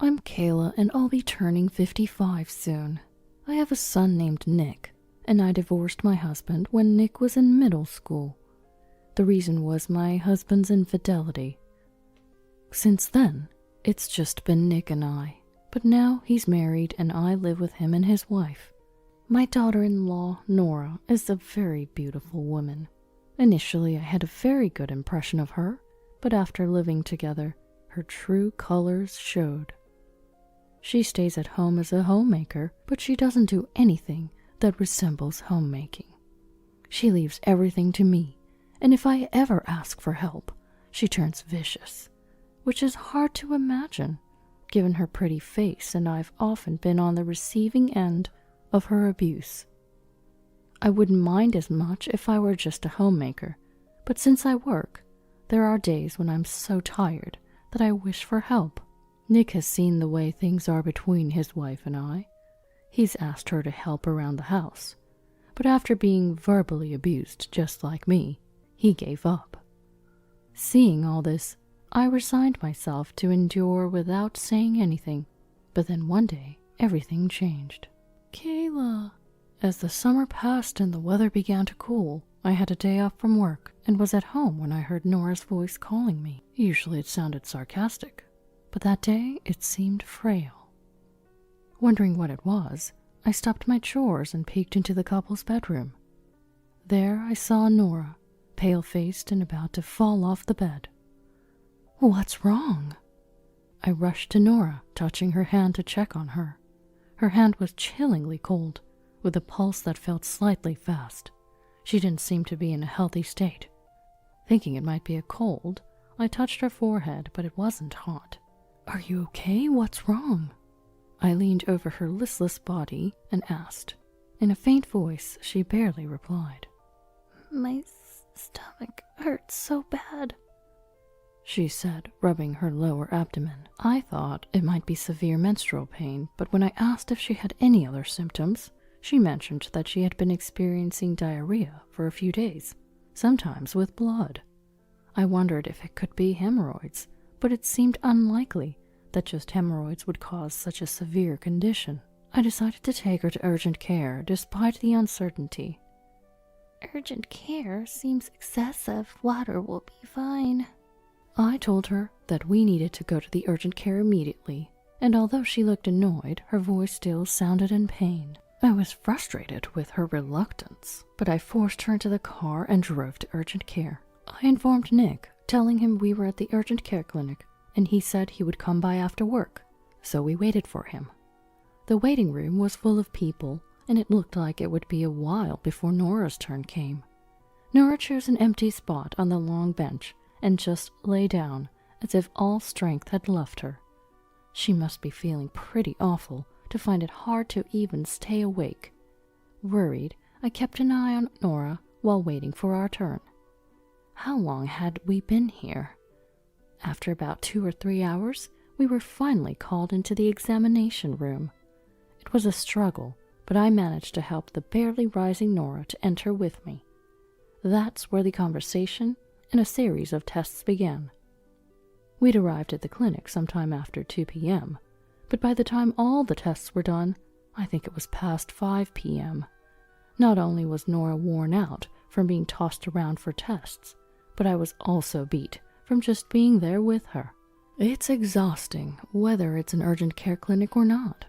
I'm Kayla and I'll be turning 55 soon. I have a son named Nick, and I divorced my husband when Nick was in middle school. The reason was my husband's infidelity. Since then, it's just been Nick and I, but now he's married and I live with him and his wife. My daughter-in-law, Nora, is a very beautiful woman. Initially, I had a very good impression of her, but after living together, her true colors showed. She stays at home as a homemaker, but she doesn't do anything that resembles homemaking. She leaves everything to me, and if I ever ask for help, she turns vicious, which is hard to imagine, given her pretty face, and I've often been on the receiving end of her abuse. I wouldn't mind as much if I were just a homemaker, but since I work, there are days when I'm so tired that I wish for help. Nick has seen the way things are between his wife and I. He's asked her to help around the house, but after being verbally abused just like me, he gave up. Seeing all this, I resigned myself to endure without saying anything, but then one day, everything changed. Kayla. As the summer passed and the weather began to cool, I had a day off from work and was at home when I heard Nora's voice calling me. Usually it sounded sarcastic, but that day it seemed frail. Wondering what it was, I stopped my chores and peeked into the couple's bedroom. There I saw Nora, pale-faced and about to fall off the bed. What's wrong? I rushed to Nora, touching her hand to check on her. Her hand was chillingly cold, with a pulse that felt slightly fast. She didn't seem to be in a healthy state. Thinking it might be a cold, I touched her forehead, but it wasn't hot. Are you okay? What's wrong? I leaned over her listless body and asked. In a faint voice, she barely replied. My stomach hurts so bad, she said, rubbing her lower abdomen. I thought it might be severe menstrual pain, but when I asked if she had any other symptoms, she mentioned that she had been experiencing diarrhea for a few days, sometimes with blood. I wondered if it could be hemorrhoids, but it seemed unlikely that just hemorrhoids would cause such a severe condition. I decided to take her to urgent care despite the uncertainty. Urgent care seems excessive. Water will be fine. I told her that we needed to go to the urgent care immediately, and although she looked annoyed, her voice still sounded in pain. I was frustrated with her reluctance, but I forced her into the car and drove to urgent care. I informed Nick, telling him we were at the urgent care clinic, and he said he would come by after work, so we waited for him. The waiting room was full of people, and it looked like it would be a while before Nora's turn came. Nora chose an empty spot on the long bench and just lay down, as if all strength had left her. She must be feeling pretty awful to find it hard to even stay awake. Worried, I kept an eye on Nora while waiting for our turn. How long had we been here? After about 2 or 3 hours, we were finally called into the examination room. It was a struggle, but I managed to help the barely rising Nora to enter with me. That's where the conversation and a series of tests began. We'd arrived at the clinic sometime after 2 p.m., but by the time all the tests were done, I think it was past 5 p.m. Not only was Nora worn out from being tossed around for tests, but I was also beat from just being there with her. It's exhausting, whether it's an urgent care clinic or not.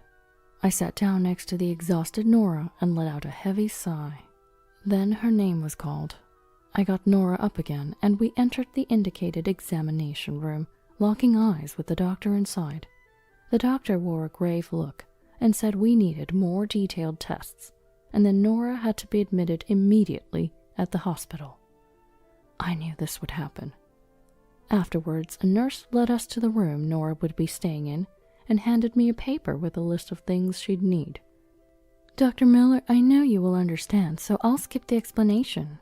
I sat down next to the exhausted Nora and let out a heavy sigh. Then her name was called. I got Nora up again, and we entered the indicated examination room, locking eyes with the doctor inside. The doctor wore a grave look and said we needed more detailed tests, and then Nora had to be admitted immediately at the hospital. I knew this would happen. Afterwards, a nurse led us to the room Nora would be staying in and handed me a paper with a list of things she'd need. Dr. Miller, I know you will understand, so I'll skip the explanation,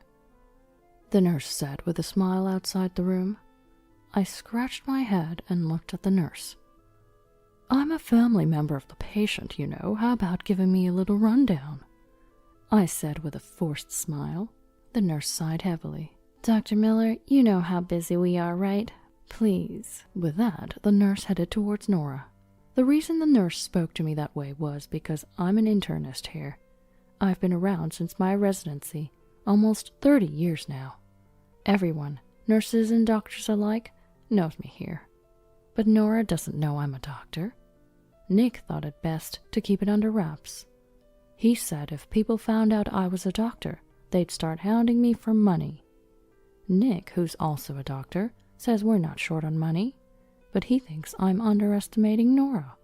the nurse said with a smile outside the room. I scratched my head and looked at the nurse. I'm a family member of the patient, you know. How about giving me a little rundown? I said with a forced smile. The nurse sighed heavily. Dr. Miller, you know how busy we are, right? Please. With that, the nurse headed towards Nora. The reason the nurse spoke to me that way was because I'm an internist here. I've been around since my residency, almost 30 years now. Everyone, nurses and doctors alike, knows me here. But Nora doesn't know I'm a doctor. Nick thought it best to keep it under wraps. He said if people found out I was a doctor, they'd start hounding me for money. Nick, who's also a doctor, says we're not short on money, but he thinks I'm underestimating Nora.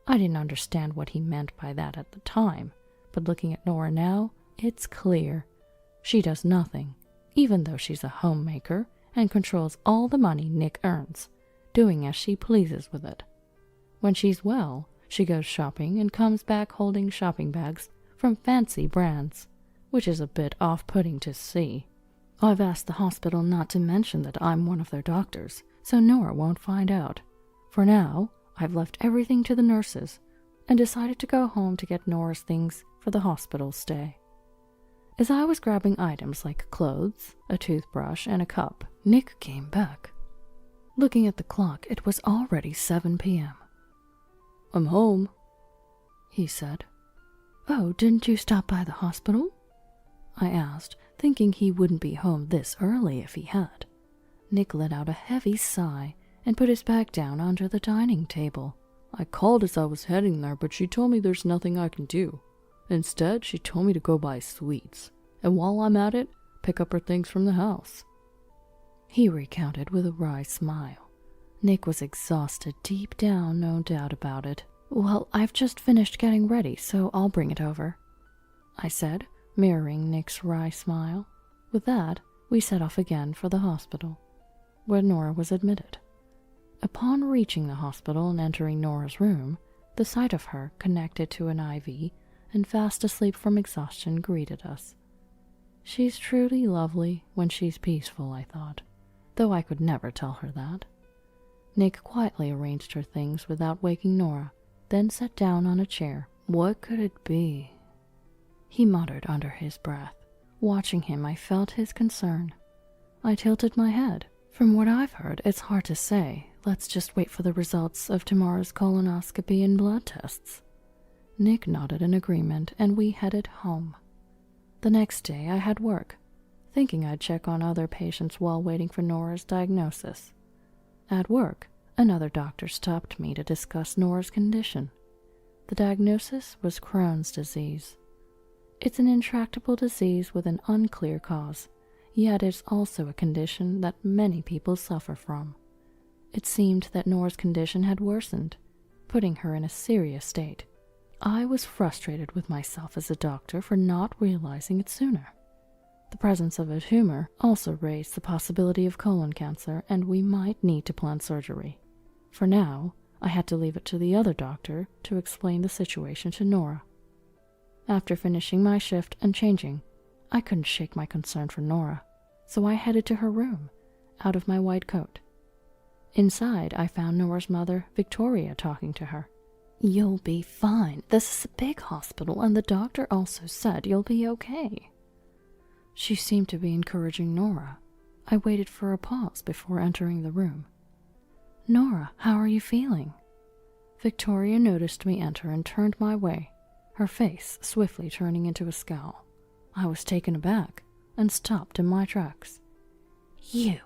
I didn't understand what he meant by that at the time, but looking at Nora now, it's clear. She does nothing, even though she's a homemaker and controls all the money Nick earns, doing as she pleases with it. When she's well, she goes shopping and comes back holding shopping bags from fancy brands, which is a bit off-putting to see. I've asked the hospital not to mention that I'm one of their doctors, so Nora won't find out. For now, I've left everything to the nurses and decided to go home to get Nora's things for the hospital stay. As I was grabbing items like clothes, a toothbrush, and a cup, Nick came back. Looking at the clock, it was already 7 p.m. "I'm home," he said. "Oh, didn't you stop by the hospital?" I asked, thinking he wouldn't be home this early if he had. Nick let out a heavy sigh and put his bag down onto the dining table. "I called as I was heading there, but she told me there's nothing I can do. Instead, she told me to go buy sweets, and while I'm at it, pick up her things from the house." He recounted with a wry smile. Nick was exhausted deep down, no doubt about it. "Well, I've just finished getting ready, so I'll bring it over," I said, mirroring Nick's wry smile. With that, we set off again for the hospital, where Nora was admitted. Upon reaching the hospital and entering Nora's room, the sight of her connected to an IV and fast asleep from exhaustion greeted us. She's truly lovely when she's peaceful, I thought, though I could never tell her that. Nick quietly arranged her things without waking Nora, then sat down on a chair. "What could it be?" he muttered under his breath. Watching him, I felt his concern. I tilted my head. "From what I've heard, it's hard to say. Let's just wait for the results of tomorrow's colonoscopy and blood tests." Nick nodded in agreement, and we headed home. The next day, I had work, thinking I'd check on other patients while waiting for Nora's diagnosis. At work, another doctor stopped me to discuss Nora's condition. The diagnosis was Crohn's disease. It's an intractable disease with an unclear cause, yet it's also a condition that many people suffer from. It seemed that Nora's condition had worsened, putting her in a serious state. I was frustrated with myself as a doctor for not realizing it sooner. The presence of a tumor also raised the possibility of colon cancer, and we might need to plan surgery. For now, I had to leave it to the other doctor to explain the situation to Nora. After finishing my shift and changing, I couldn't shake my concern for Nora, so I headed to her room, out of my white coat. Inside, I found Nora's mother, Victoria, talking to her. "You'll be fine. This is a big hospital, and the doctor also said you'll be okay." She seemed to be encouraging Nora. I waited for a pause before entering the room. "Nora, how are you feeling?" Victoria noticed me enter and turned my way, her face swiftly turning into a scowl. I was taken aback and stopped in my tracks. "You,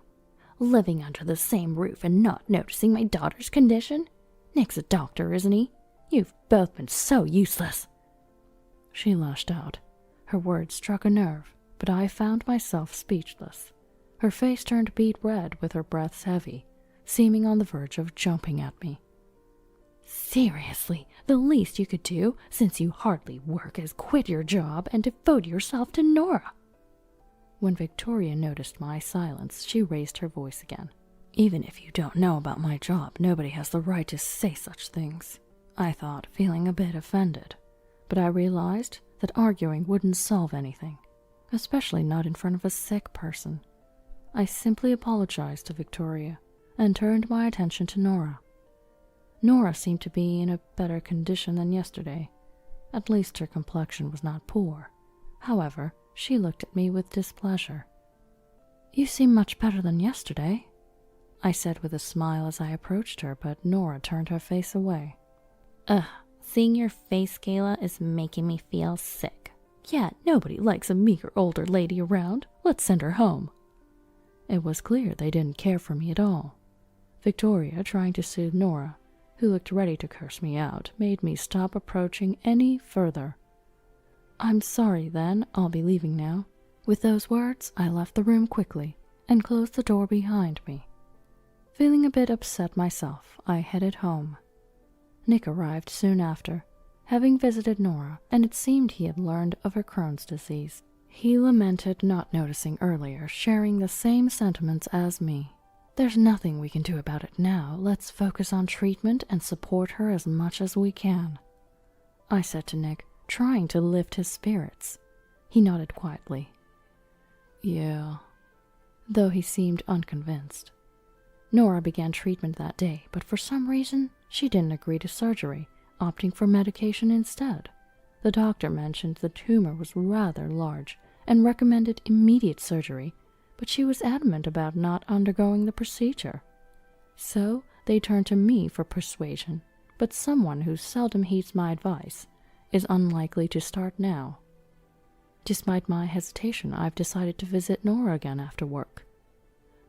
living under the same roof and not noticing my daughter's condition? Nick's a doctor, isn't he? You've both been so useless." She lashed out. Her words struck a nerve, but I found myself speechless. Her face turned beet red with her breaths heavy, seeming on the verge of jumping at me. "Seriously, the least you could do, since you hardly work, is quit your job and devote yourself to Nora." When Victoria noticed my silence, she raised her voice again. "Even if you don't know about my job, nobody has the right to say such things," I thought, feeling a bit offended. But I realized that arguing wouldn't solve anything, especially not in front of a sick person. I simply apologized to Victoria and turned my attention to Nora. Nora seemed to be in a better condition than yesterday. At least her complexion was not poor. However, she looked at me with displeasure. "You seem much better than yesterday," I said with a smile as I approached her, but Nora turned her face away. Ugh, seeing your face, Kayla, is making me feel sick. Yeah, nobody likes a meager older lady around. Let's send her home. It was clear they didn't care for me at all. Victoria, trying to soothe Nora, who looked ready to curse me out, made me stop approaching any further. I'm sorry, then. I'll be leaving now. With those words, I left the room quickly and closed the door behind me. Feeling a bit upset myself, I headed home. Nick arrived soon after, having visited Nora, and it seemed he had learned of her Crohn's disease. He lamented not noticing earlier, sharing the same sentiments as me. There's nothing we can do about it now. Let's focus on treatment and support her as much as we can, I said to Nick, trying to lift his spirits. He nodded quietly. Yeah, though he seemed unconvinced. Nora began treatment that day, but for some reason, she didn't agree to surgery, opting for medication instead. The doctor mentioned the tumor was rather large and recommended immediate surgery, but she was adamant about not undergoing the procedure. So they turned to me for persuasion, but someone who seldom heeds my advice is unlikely to start now. Despite my hesitation, I've decided to visit Nora again after work.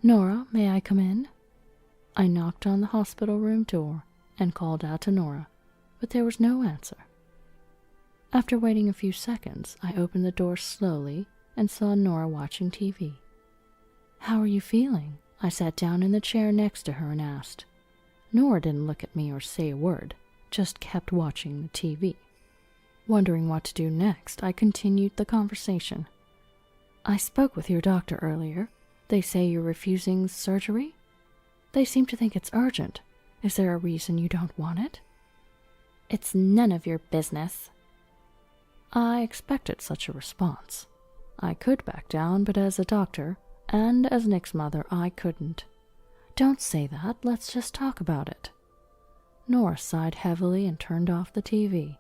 Nora, may I come in? I knocked on the hospital room door and called out to Nora, but there was no answer. After waiting a few seconds, I opened the door slowly and saw Nora watching TV. How are you feeling? I sat down in the chair next to her and asked. Nora didn't look at me or say a word, just kept watching the TV. Wondering what to do next, I continued the conversation. I spoke with your doctor earlier. They say you're refusing surgery? They seem to think it's urgent. Is there a reason you don't want it? It's none of your business. I expected such a response. I could back down, but as a doctor, and as Nick's mother, I couldn't. Don't say that, let's just talk about it. Nora sighed heavily and turned off the TV.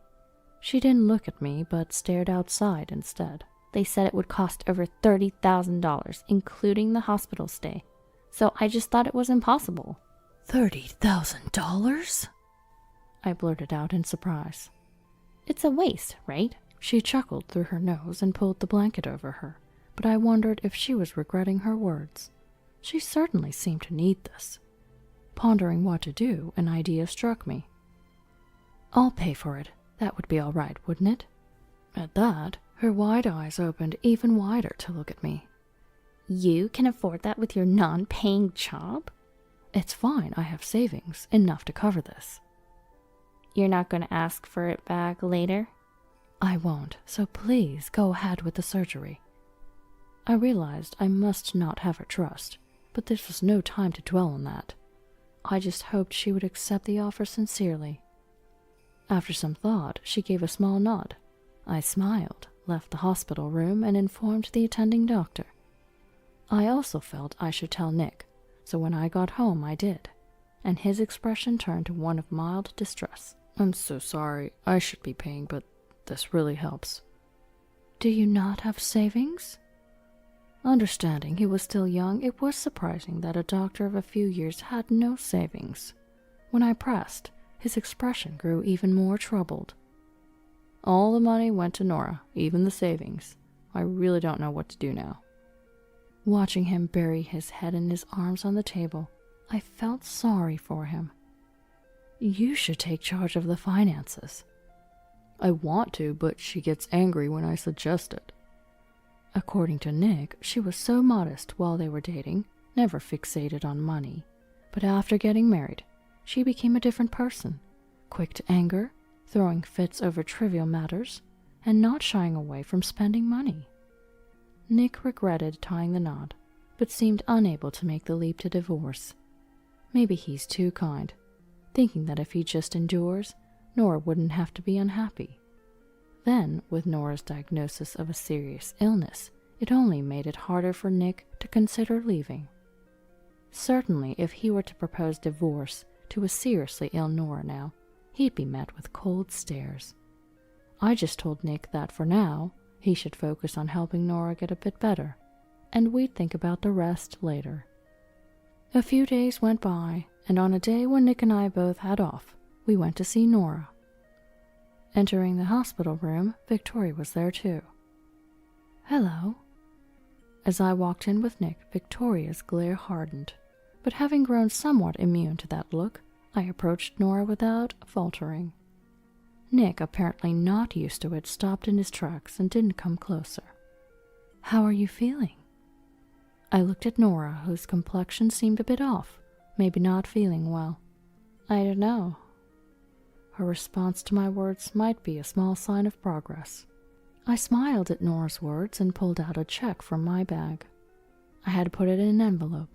She didn't look at me, but stared outside instead. They said it would cost over $30,000, including the hospital stay. So I just thought it was impossible. $30,000? I blurted out in surprise. It's a waste, right? She chuckled through her nose and pulled the blanket over her, but I wondered if she was regretting her words. She certainly seemed to need this. Pondering what to do, an idea struck me. I'll pay for it. That would be all right, wouldn't it? At that, her wide eyes opened even wider to look at me. You can afford that with your non-paying job? It's fine, I have savings, enough to cover this. You're not going to ask for it back later? I won't, so please go ahead with the surgery. I realized I must not have her trust, but this was no time to dwell on that. I just hoped she would accept the offer sincerely. After some thought, she gave a small nod. I smiled, left the hospital room, and informed the attending doctor. I also felt I should tell Nick, so when I got home I did, and his expression turned to one of mild distress. I'm so sorry, I should be paying, but this really helps. Do you not have savings? Understanding he was still young, it was surprising that a doctor of a few years had no savings. When I pressed, his expression grew even more troubled. All the money went to Nora, even the savings. I really don't know what to do now. Watching him bury his head in his arms on the table, I felt sorry for him. You should take charge of the finances. I want to, but she gets angry when I suggest it. According to Nick, she was so modest while they were dating, never fixated on money. But after getting married, she became a different person, quick to anger, throwing fits over trivial matters, and not shying away from spending money. Nick regretted tying the knot, but seemed unable to make the leap to divorce. Maybe he's too kind, thinking that if he just endures, Nora wouldn't have to be unhappy. Then, with Nora's diagnosis of a serious illness, it only made it harder for Nick to consider leaving. Certainly, if he were to propose divorce to a seriously ill Nora now, he'd be met with cold stares. I just told Nick that for now, he should focus on helping Nora get a bit better, and we'd think about the rest later. A few days went by, and on a day when Nick and I both had off, we went to see Nora. Entering the hospital room, Victoria was there too. "Hello." As I walked in with Nick, Victoria's glare hardened, but having grown somewhat immune to that look, I approached Nora without faltering. Nick, apparently not used to it, stopped in his tracks and didn't come closer. "How are you feeling?" I looked at Nora, whose complexion seemed a bit off, maybe not feeling well. "I don't know." Her response to my words might be a small sign of progress. I smiled at Nora's words and pulled out a check from my bag. I had put it in an envelope.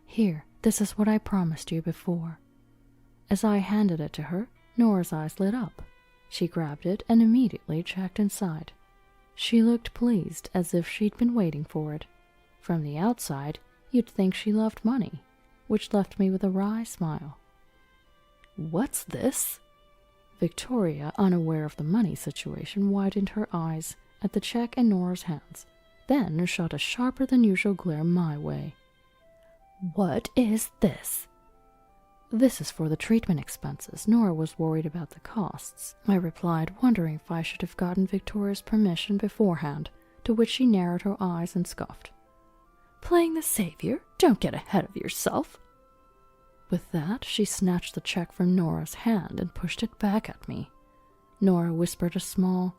"Here, this is what I promised you before." As I handed it to her, Nora's eyes lit up. She grabbed it and immediately checked inside. She looked pleased, as if she'd been waiting for it. From the outside, you'd think she loved money, which left me with a wry smile. "What's this?" Victoria, unaware of the money situation, widened her eyes at the check in Nora's hands, then shot a sharper than usual glare my way. "What is this?" "This is for the treatment expenses. Nora was worried about the costs," I replied, wondering if I should have gotten Victoria's permission beforehand, to which she narrowed her eyes and scoffed. "Playing the savior? Don't get ahead of yourself." With that, she snatched the check from Nora's hand and pushed it back at me. Nora whispered a small,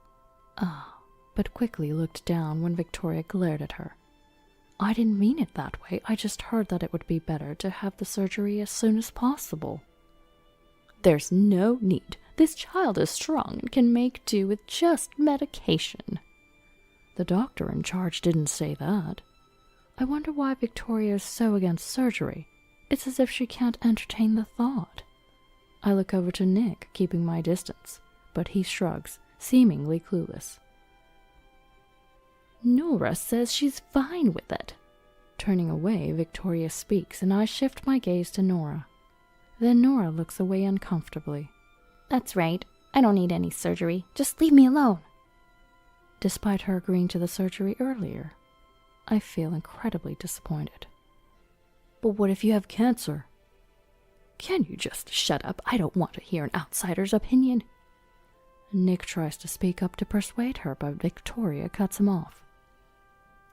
"Ah," but quickly looked down when Victoria glared at her. "I didn't mean it that way. I just heard that it would be better to have the surgery as soon as possible." "There's no need. This child is strong and can make do with just medication." "The doctor in charge didn't say that." I wonder why Victoria is so against surgery. It's as if she can't entertain the thought. I look over to Nick, keeping my distance, but he shrugs, seemingly clueless. "Nora says she's fine with it." Turning away, Victoria speaks, and I shift my gaze to Nora. Then Nora looks away uncomfortably. "That's right. I don't need any surgery. Just leave me alone." Despite her agreeing to the surgery earlier, I feel incredibly disappointed. "But what if you have cancer?" "Can you just shut up? I don't want to hear an outsider's opinion." Nick tries to speak up to persuade her, but Victoria cuts him off.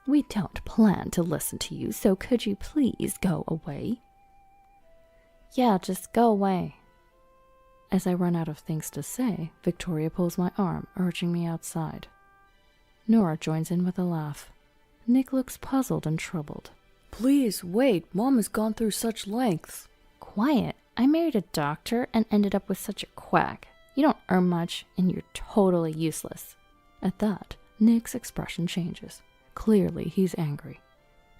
"We don't plan to listen to you, so could you please go away?" "Yeah, just go away." As I run out of things to say, Victoria pulls my arm, urging me outside. Nora joins in with a laugh. Nick looks puzzled and troubled. "Please, wait. Mom has gone through such lengths." "Quiet. I married a doctor and ended up with such a quack. You don't earn much, and you're totally useless." At that, Nick's expression changes. Clearly, he's angry.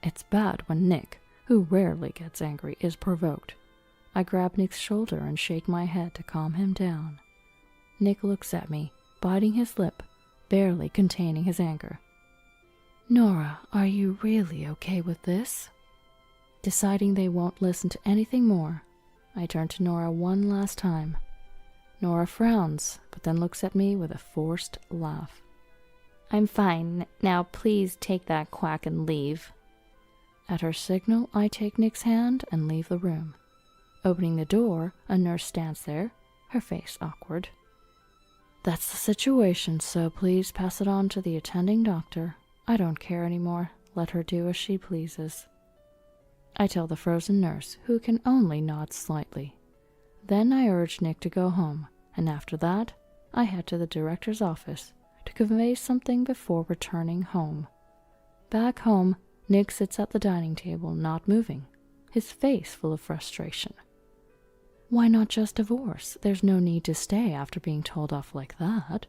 It's bad when Nick, who rarely gets angry, is provoked. I grab Nick's shoulder and shake my head to calm him down. Nick looks at me, biting his lip, barely containing his anger. "Nora, are you really okay with this?" Deciding they won't listen to anything more, I turn to Nora one last time. Nora frowns, but then looks at me with a forced laugh. "I'm fine. Now please take that quack and leave." At her signal, I take Nick's hand and leave the room. Opening the door, a nurse stands there, her face awkward. "That's the situation, so please pass it on to the attending doctor. I don't care anymore. Let her do as she pleases." I tell the frozen nurse, who can only nod slightly. Then I urge Nick to go home, and after that, I head to the director's office to convey something before returning home. Back home, Nick sits at the dining table, not moving, his face full of frustration. Why not just divorce? There's no need to stay after being told off like that.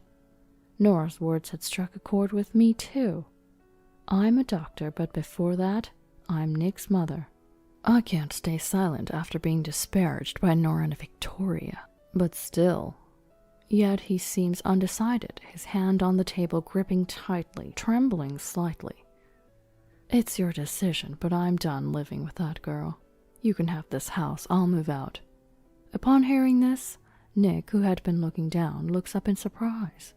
Nora's words had struck a chord with me too. I'm a doctor, but before that, I'm Nick's mother. I can't stay silent after being disparaged by Nora and Victoria, but still. Yet he seems undecided, his hand on the table gripping tightly, trembling slightly. "It's your decision, but I'm done living with that girl. You can have this house, I'll move out." Upon hearing this, Nick, who had been looking down, looks up in surprise.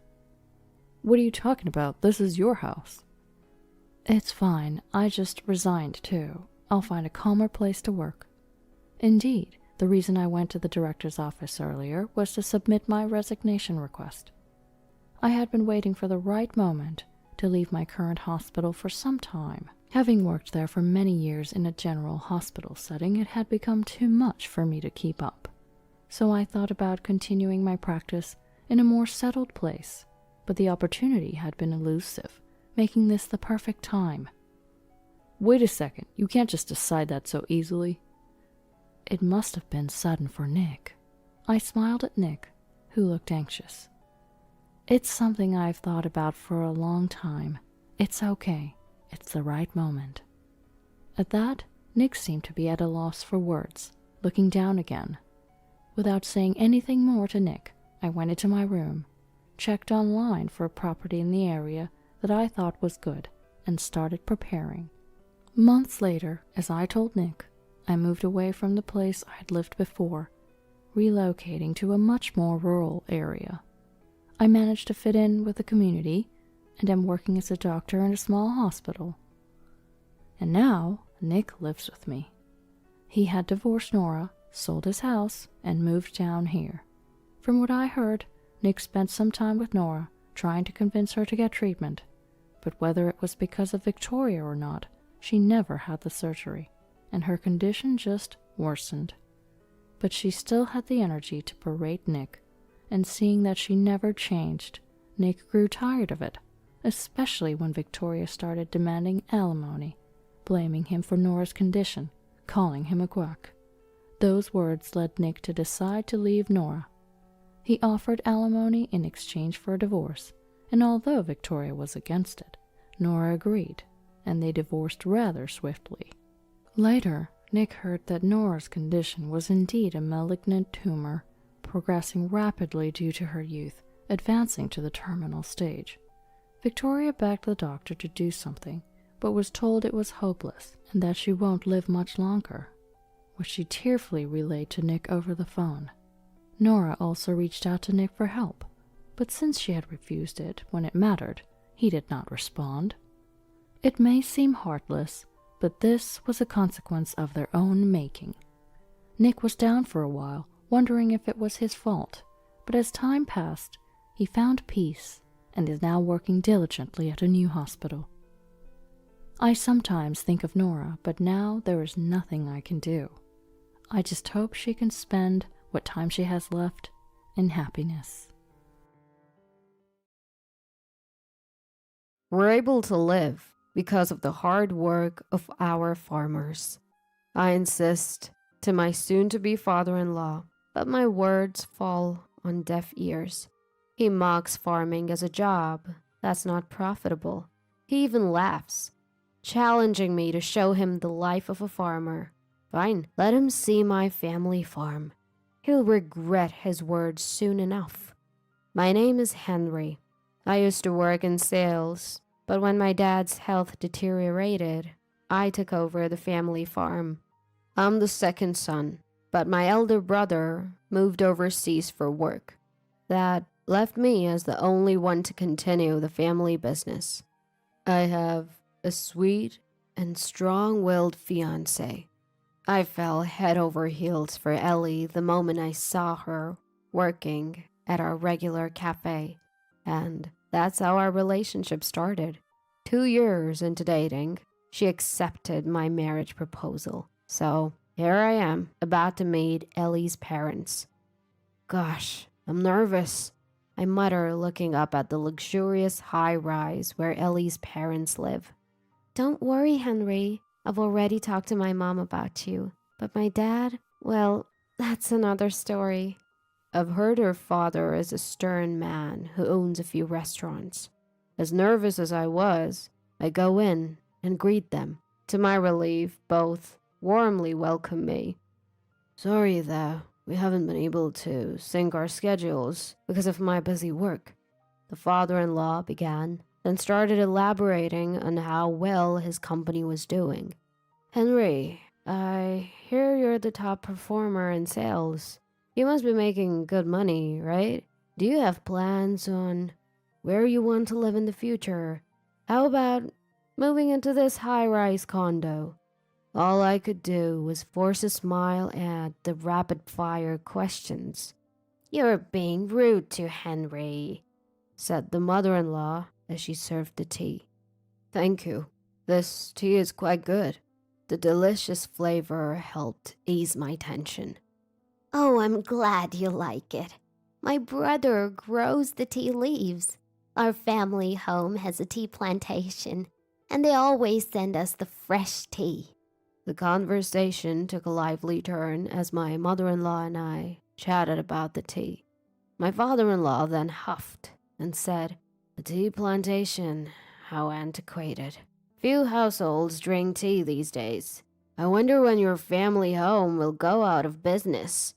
"What are you talking about? This is your house." "It's fine. I just resigned too. I'll find a calmer place to work." Indeed, the reason I went to the director's office earlier was to submit my resignation request. I had been waiting for the right moment to leave my current hospital for some time. Having worked there for many years in a general hospital setting, it had become too much for me to keep up. So I thought about continuing my practice in a more settled place, but the opportunity had been elusive, making this the perfect time. Wait a second, you can't just decide that so easily. It must have been sudden for Nick. I smiled at Nick, who looked anxious. It's something I've thought about for a long time. It's okay. It's the right moment. At that, Nick seemed to be at a loss for words, looking down again. Without saying anything more to Nick, I went into my room, checked online for a property in the area that I thought was good, and started preparing. Months later, as I told Nick, I moved away from the place I had lived before, relocating to a much more rural area. I managed to fit in with the community, and am working as a doctor in a small hospital. And now, Nick lives with me. He had divorced Nora, sold his house, and moved down here. From what I heard, Nick spent some time with Nora, trying to convince her to get treatment, but whether it was because of Victoria or not, she never had the surgery, and her condition just worsened. But she still had the energy to berate Nick, and seeing that she never changed, Nick grew tired of it, especially when Victoria started demanding alimony, blaming him for Nora's condition, calling him a quack. Those words led Nick to decide to leave Nora. He offered alimony in exchange for a divorce, and although Victoria was against it, Nora agreed, and they divorced rather swiftly. Later, Nick heard that Nora's condition was indeed a malignant tumor, progressing rapidly due to her youth, advancing to the terminal stage. Victoria begged the doctor to do something, but was told it was hopeless and that she won't live much longer, which she tearfully relayed to Nick over the phone. Nora also reached out to Nick for help, but since she had refused it when it mattered, he did not respond. It may seem heartless, but this was a consequence of their own making. Nick was down for a while, wondering if it was his fault, but as time passed, he found peace and is now working diligently at a new hospital. I sometimes think of Nora, but now there is nothing I can do. I just hope she can spend what time she has left in happiness. We're able to live because of the hard work of our farmers. I insist to my soon-to-be father-in-law, but my words fall on deaf ears. He mocks farming as a job that's not profitable. He even laughs, challenging me to show him the life of a farmer. Fine, let him see my family farm. He'll regret his words soon enough. My name is Henry. I used to work in sales, but when my dad's health deteriorated, I took over the family farm. I'm the second son, but my elder brother moved overseas for work. That left me as the only one to continue the family business. I have a sweet and strong-willed fiancé. I fell head over heels for Ellie the moment I saw her working at our regular cafe, and that's how our relationship started. 2 years into dating, she accepted my marriage proposal. So here I am, about to meet Ellie's parents. Gosh, I'm nervous, I mutter, looking up at the luxurious high-rise where Ellie's parents live. Don't worry, Henry. I've already talked to my mom about you. But my dad, well, that's another story. I've heard her father is a stern man who owns a few restaurants. As nervous as I was, I go in and greet them. To my relief, both warmly welcome me. Sorry that we haven't been able to sync our schedules because of my busy work, the father-in-law began, then started elaborating on how well his company was doing. Henry, I hear you're the top performer in sales. You must be making good money, right? Do you have plans on where you want to live in the future? How about moving into this high-rise condo? All I could do was force a smile at the rapid-fire questions. You're being rude to Henry. said the mother-in-law as she served the tea. "Thank you. This tea is quite good." The delicious flavor helped ease my tension. "Oh, I'm glad you like it. My brother grows the tea leaves. Our family home has a tea plantation, and they always send us the fresh tea." The conversation took a lively turn as my mother-in-law and I chatted about the tea. My father-in-law then huffed and said, "A tea plantation, how antiquated. Few households drink tea these days. I wonder when your family home will go out of business."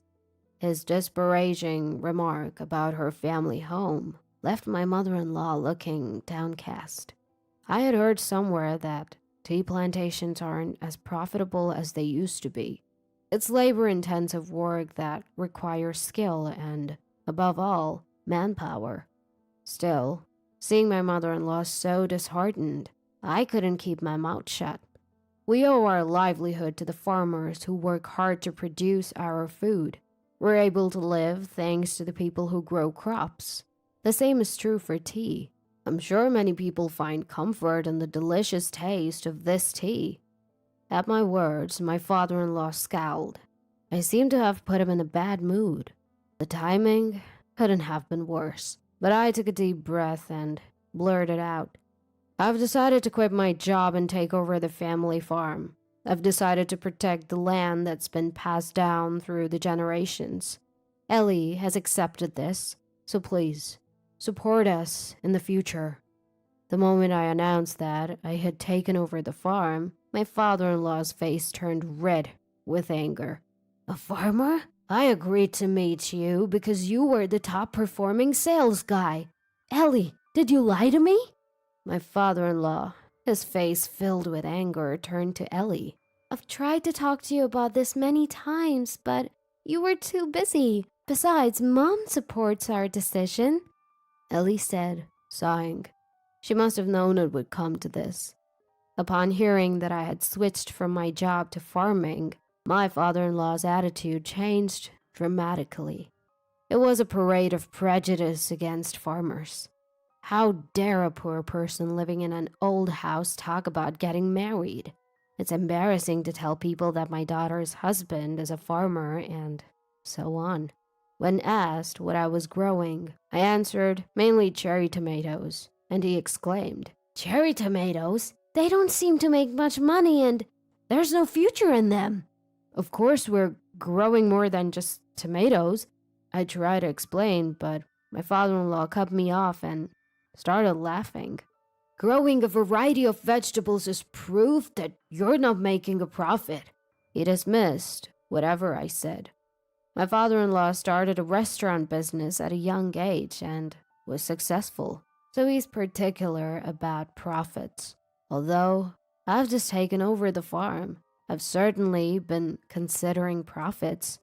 His disparaging remark about her family home left my mother-in-law looking downcast. I had heard somewhere that tea plantations aren't as profitable as they used to be. It's labor-intensive work that requires skill and, above all, manpower. Still, seeing my mother-in-law so disheartened, I couldn't keep my mouth shut. We owe our livelihood to the farmers who work hard to produce our food. We're able to live thanks to the people who grow crops. The same is true for tea. I'm sure many people find comfort in the delicious taste of this tea. At my words, my father-in-law scowled. I seemed to have put him in a bad mood. The timing couldn't have been worse, but I took a deep breath and blurted out, "I've decided to quit my job and take over the family farm. I've decided to protect the land that's been passed down through the generations. Ellie has accepted this, so please, support us in the future." The moment I announced that I had taken over the farm, my father-in-law's face turned red with anger. "A farmer? I agreed to meet you because you were the top-performing sales guy. Ellie, did you lie to me?" My father-in-law, his face filled with anger, turned to Ellie. "I've tried to talk to you about this many times, but you were too busy. Besides, Mom supports our decision," Ellie said, sighing. She must have known it would come to this. Upon hearing that I had switched from my job to farming, my father-in-law's attitude changed dramatically. It was a parade of prejudice against farmers. How dare a poor person living in an old house talk about getting married? It's embarrassing to tell people that my daughter's husband is a farmer and so on. When asked what I was growing, I answered mainly cherry tomatoes, and he exclaimed, "Cherry tomatoes? They don't seem to make much money and there's no future in them." "Of course we're growing more than just tomatoes," I tried to explain, but my father-in-law cut me off and started laughing. "Growing a variety of vegetables is proof that you're not making a profit." He dismissed whatever I said. My father-in-law started a restaurant business at a young age and was successful, so he's particular about profits. Although I've just taken over the farm, I've certainly been considering profits.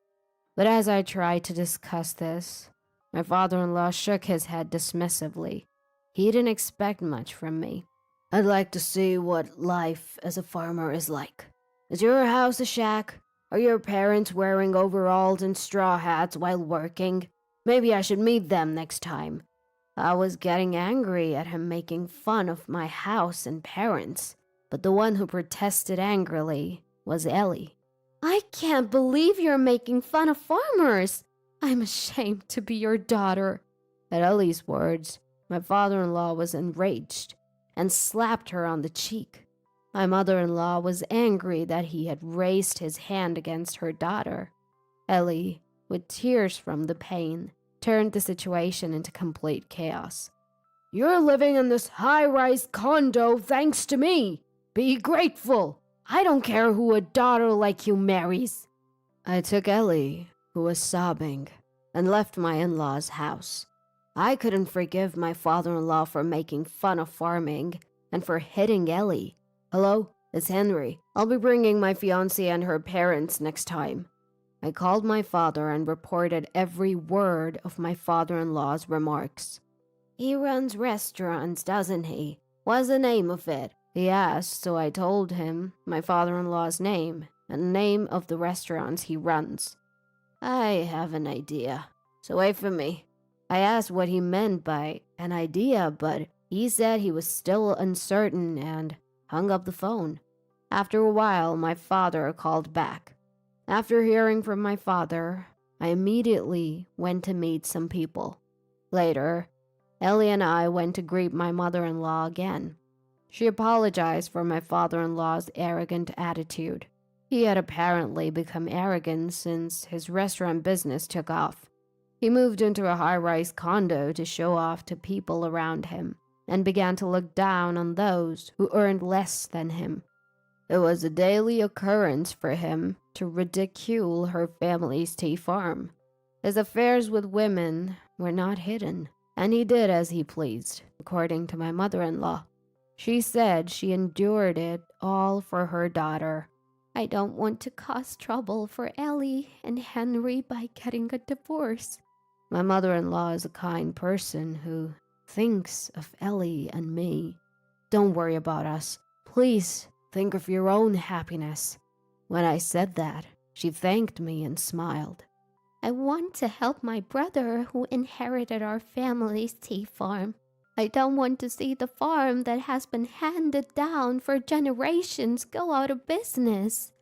But as I tried to discuss this, my father-in-law shook his head dismissively. He didn't expect much from me. "I'd like to see what life as a farmer is like. Is your house a shack? Are your parents wearing overalls and straw hats while working? Maybe I should meet them next time." I was getting angry at him making fun of my house and parents, but the one who protested angrily was Ellie. "I can't believe you're making fun of farmers. I'm ashamed to be your daughter." At Ellie's words, my father-in-law was enraged and slapped her on the cheek. My mother-in-law was angry that he had raised his hand against her daughter. Ellie, with tears from the pain, turned the situation into complete chaos. "You're living in this high-rise condo thanks to me. Be grateful. I don't care who a daughter like you marries." I took Ellie, who was sobbing, and left my in-laws' house. I couldn't forgive my father-in-law for making fun of farming and for hitting Ellie. "Hello, it's Henry. I'll be bringing my fiancée and her parents next time." I called my father and reported every word of my father-in-law's remarks. "He runs restaurants, doesn't he? What's the name of it?" he asked, so I told him my father-in-law's name and the name of the restaurants he runs. "I have an idea, so wait for me." I asked what he meant by an idea, but he said he was still uncertain and hung up the phone. After a while, my father called back. After hearing from my father, I immediately went to meet some people. Later, Ellie and I went to greet my mother-in-law again. She apologized for my father-in-law's arrogant attitude. He had apparently become arrogant since his restaurant business took off. He moved into a high-rise condo to show off to people around him and began to look down on those who earned less than him. It was a daily occurrence for him to ridicule her family's tea farm. His affairs with women were not hidden, and he did as he pleased, according to my mother-in-law. She said she endured it all for her daughter. I don't want to cause trouble for Ellie and Henry by getting a divorce. My mother-in-law is a kind person who thinks of Ellie and me. Don't worry about us. Please think of your own happiness. When I said that, she thanked me and smiled. I want to help my brother who inherited our family's tea farm. I don't want to see the farm that has been handed down for generations go out of business.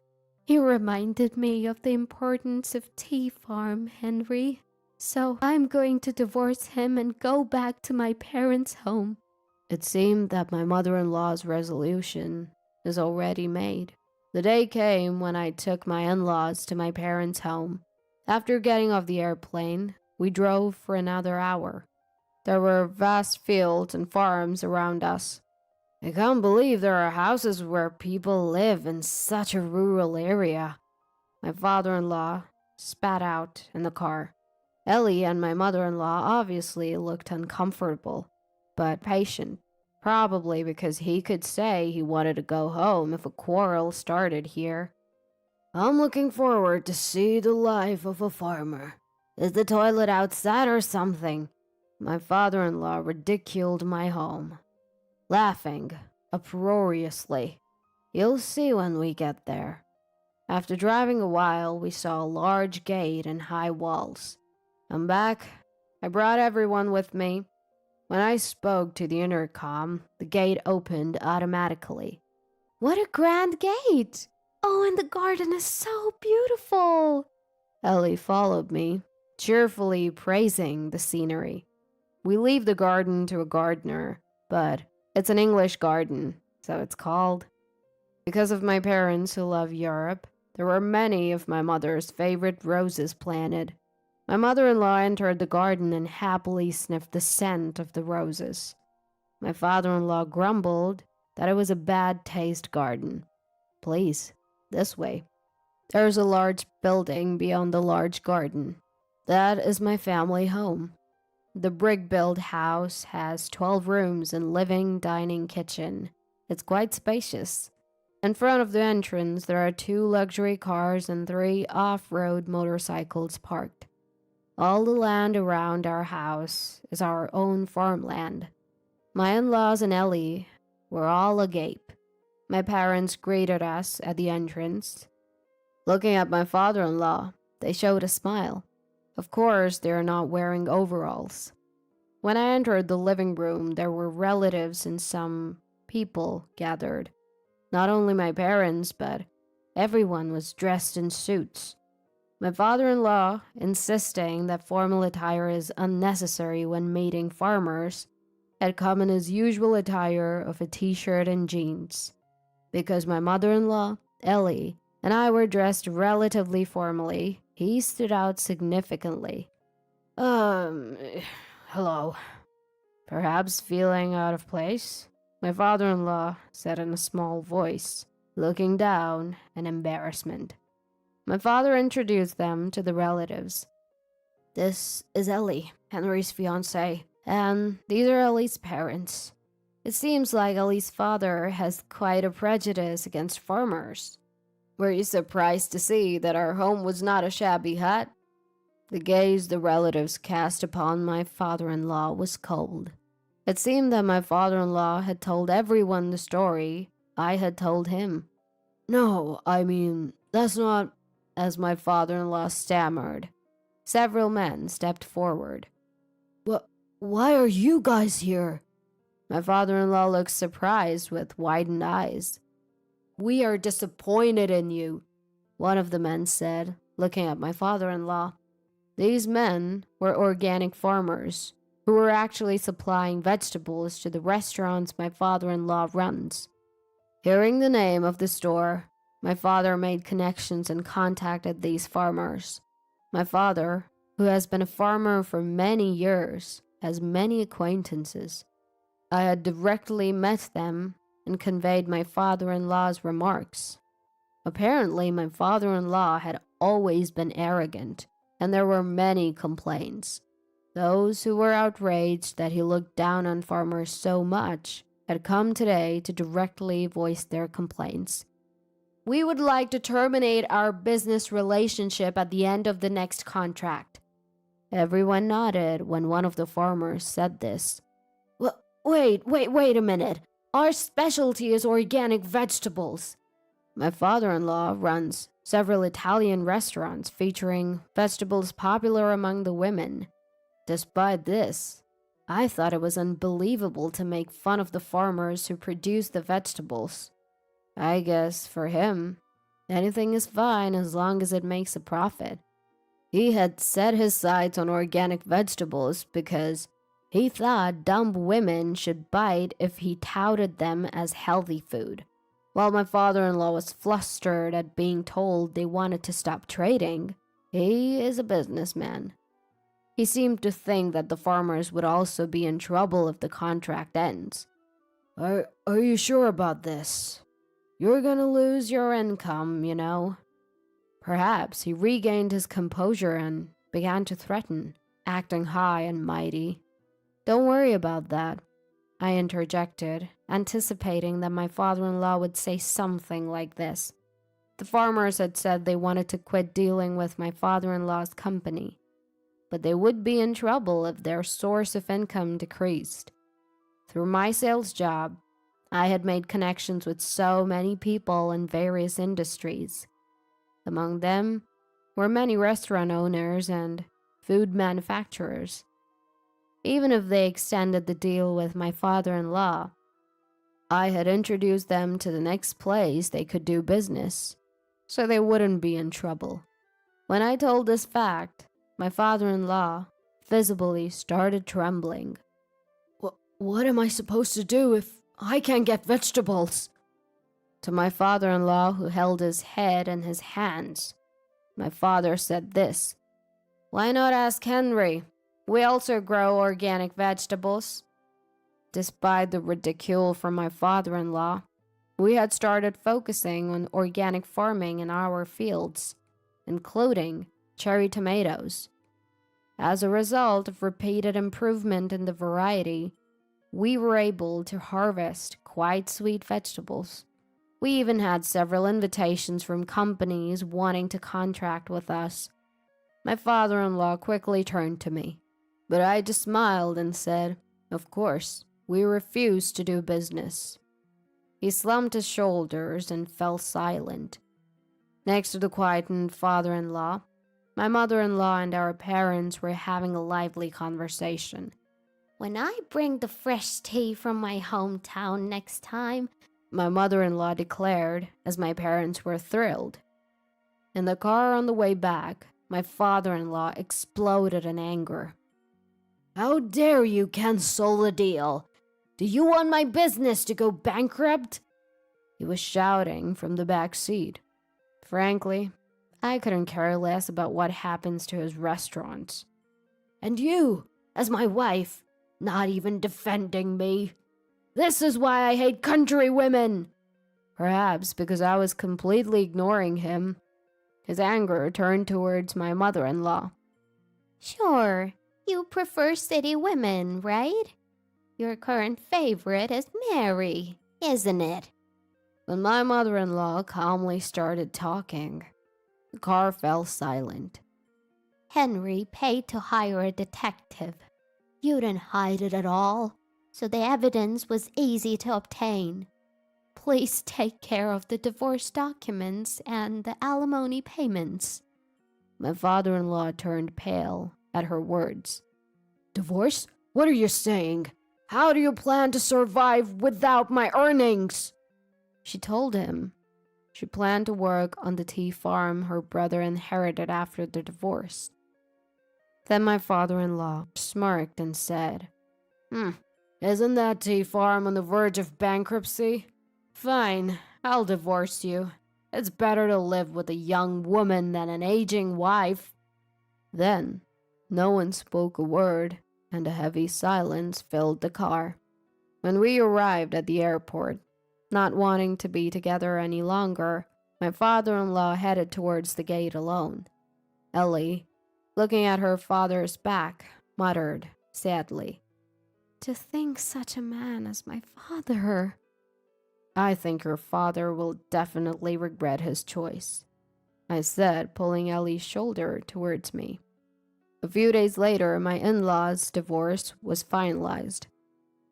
He reminded me of the importance of tea farm, Henry. So I'm going to divorce him and go back to my parents' home. It seemed that my mother-in-law's resolution is already made. The day came when I took my in-laws to my parents' home. After getting off the airplane, we drove for another hour. There were vast fields and farms around us. I can't believe there are houses where people live in such a rural area. My father-in-law spat out in the car. Ellie and my mother-in-law obviously looked uncomfortable, but patient, probably because he could say he wanted to go home if a quarrel started here. I'm looking forward to see the life of a farmer. Is the toilet outside or something? My father-in-law ridiculed my home, laughing uproariously. You'll see when we get there. After driving a while, we saw a large gate and high walls. I'm back. I brought everyone with me. When I spoke to the intercom, the gate opened automatically. What a grand gate! Oh, and the garden is so beautiful! Ellie followed me, cheerfully praising the scenery. We leave the garden to a gardener, but it's an English garden, so it's called. Because of my parents who love Europe, there were many of my mother's favorite roses planted. My mother-in-law entered the garden and happily sniffed the scent of the roses. My father-in-law grumbled that it was a bad taste garden. Please, this way. There's a large building beyond the large garden. That is my family home. The brick-built house has 12 rooms and living, dining, kitchen. It's quite spacious. In front of the entrance, there are 2 luxury cars and 3 off-road motorcycles parked. All the land around our house is our own farmland. My in-laws and Ellie were all agape. My parents greeted us at the entrance. Looking at my father-in-law, they showed a smile. Of course, they are not wearing overalls. When I entered the living room, there were relatives and some people gathered. Not only my parents, but everyone was dressed in suits. My father-in-law, insisting that formal attire is unnecessary when meeting farmers, had come in his usual attire of a t-shirt and jeans. Because my mother-in-law, Ellie, and I were dressed relatively formally, he stood out significantly. Hello. Perhaps feeling out of place? My father-in-law said in a small voice, looking down in embarrassment. My father introduced them to the relatives. This is Ellie, Henry's fiancée, and these are Ellie's parents. It seems like Ellie's father has quite a prejudice against farmers. Were you surprised to see that our home was not a shabby hut? The gaze the relatives cast upon my father-in-law was cold. It seemed that my father-in-law had told everyone the story I had told him. No, I mean, that's not... As my father-in-law stammered, several men stepped forward. Why are you guys here? My father-in-law looked surprised with widened eyes. We are disappointed in you, one of the men said, looking at my father-in-law. These men were organic farmers who were actually supplying vegetables to the restaurants my father-in-law runs. Hearing the name of the store, my father made connections and contacted these farmers. My father, who has been a farmer for many years, has many acquaintances. I had directly met them and conveyed my father-in-law's remarks. Apparently, my father-in-law had always been arrogant, and there were many complaints. Those who were outraged that he looked down on farmers so much had come today to directly voice their complaints. We would like to terminate our business relationship at the end of the next contract. Everyone nodded when one of the farmers said this. Wait a minute. Our specialty is organic vegetables. My father-in-law runs several Italian restaurants featuring vegetables popular among the women. Despite this, I thought it was unbelievable to make fun of the farmers who produce the vegetables. I guess for him, anything is fine as long as it makes a profit. He had set his sights on organic vegetables because he thought dumb women should bite if he touted them as healthy food. While my father-in-law was flustered at being told they wanted to stop trading, he is a businessman. He seemed to think that the farmers would also be in trouble if the contract ends. Are you sure about this? You're gonna lose your income, you know. Perhaps he regained his composure and began to threaten, acting high and mighty. Don't worry about that, I interjected, anticipating that my father-in-law would say something like this. The farmers had said they wanted to quit dealing with my father-in-law's company, but they would be in trouble if their source of income decreased. Through my sales job, I had made connections with so many people in various industries. Among them were many restaurant owners and food manufacturers. Even if they extended the deal with my father-in-law, I had introduced them to the next place they could do business, so they wouldn't be in trouble. When I told this fact, my father-in-law visibly started trembling. What am I supposed to do if I can't get vegetables? To my father-in-law, who held his head in his hands, my father said this. Why not ask Henry? We also grow organic vegetables. Despite the ridicule from my father-in-law, we had started focusing on organic farming in our fields, including cherry tomatoes. As a result of repeated improvement in the variety, we were able to harvest quite sweet vegetables. We even had several invitations from companies wanting to contract with us. My father-in-law quickly turned to me, but I just smiled and said, of course, we refuse to do business. He slumped his shoulders and fell silent. Next to the quietened father-in-law, my mother-in-law and our parents were having a lively conversation. When I bring the fresh tea from my hometown next time, my mother-in-law declared as my parents were thrilled. In the car on the way back, my father-in-law exploded in anger. How dare you cancel the deal? Do you want my business to go bankrupt? He was shouting from the back seat. Frankly, I couldn't care less about what happens to his restaurants. And you, as my wife, not even defending me. This is why I hate country women. Perhaps because I was completely ignoring him. His anger turned towards my mother-in-law. Sure, you prefer city women, right? Your current favorite is Mary, isn't it? When my mother-in-law calmly started talking, the car fell silent. Henry paid to hire a detective. You didn't hide it at all, so the evidence was easy to obtain. Please take care of the divorce documents and the alimony payments. My father-in-law turned pale at her words. Divorce? What are you saying? How do you plan to survive without my earnings? She told him she planned to work on the tea farm her brother inherited after the divorce. Then my father-in-law smirked and said, Isn't that tea farm on the verge of bankruptcy? Fine, I'll divorce you. It's better to live with a young woman than an aging wife. Then, no one spoke a word, and a heavy silence filled the car. When we arrived at the airport, not wanting to be together any longer, my father-in-law headed towards the gate alone. Ellie, looking at her father's back, muttered sadly, "To think such a man as my father." "I think your father will definitely regret his choice," I said, pulling Ellie's shoulder towards me. A few days later, my in-laws' divorce was finalized.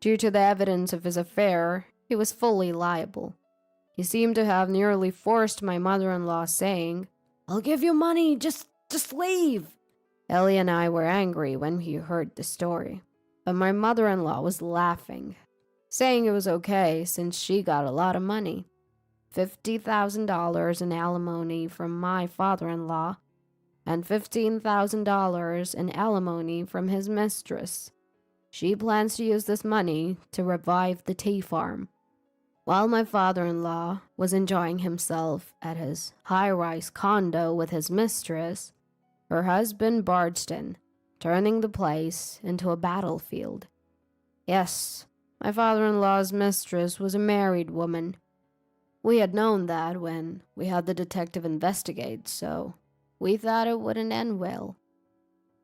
Due to the evidence of his affair, he was fully liable. He seemed to have nearly forced my mother-in-law, saying, "I'll give you money, just leave." Ellie and I were angry when we heard the story, but my mother-in-law was laughing, saying it was okay since she got a lot of money. $50,000 in alimony from my father-in-law, and $15,000 in alimony from his mistress. She plans to use this money to revive the tea farm. While my father-in-law was enjoying himself at his high-rise condo with his mistress, her husband barged in, turning the place into a battlefield. Yes, my father-in-law's mistress was a married woman. We had known that when we had the detective investigate, so we thought it wouldn't end well.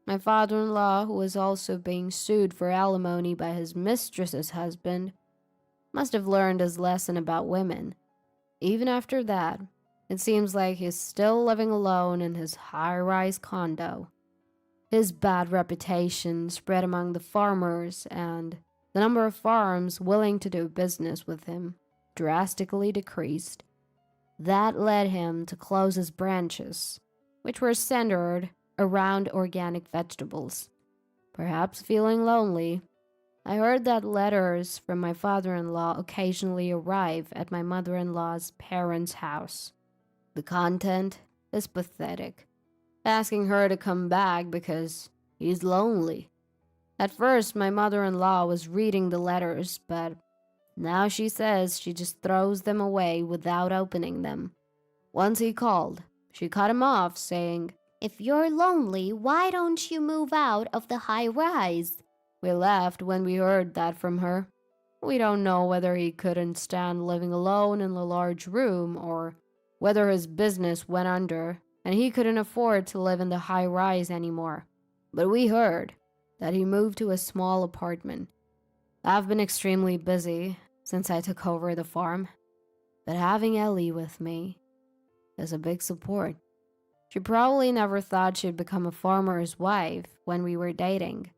My father-in-law, who was also being sued for alimony by his mistress's husband, must have learned his lesson about women. Even after that, it seems like he's still living alone in his high-rise condo. His bad reputation spread among the farmers, and the number of farms willing to do business with him drastically decreased. That led him to close his branches, which were centered around organic vegetables. Perhaps feeling lonely, I heard that letters from my father-in-law occasionally arrive at my mother-in-law's parents' house. The content is pathetic, asking her to come back because he's lonely. At first, my mother-in-law was reading the letters, but now she says she just throws them away without opening them. Once he called, she cut him off, saying, "If you're lonely, why don't you move out of the high rise?" We laughed when we heard that from her. We don't know whether he couldn't stand living alone in a large room or whether his business went under and he couldn't afford to live in the high rise anymore. But we heard that he moved to a small apartment. I've been extremely busy since I took over the farm, but having Ellie with me is a big support. She probably never thought she'd become a farmer's wife when we were dating.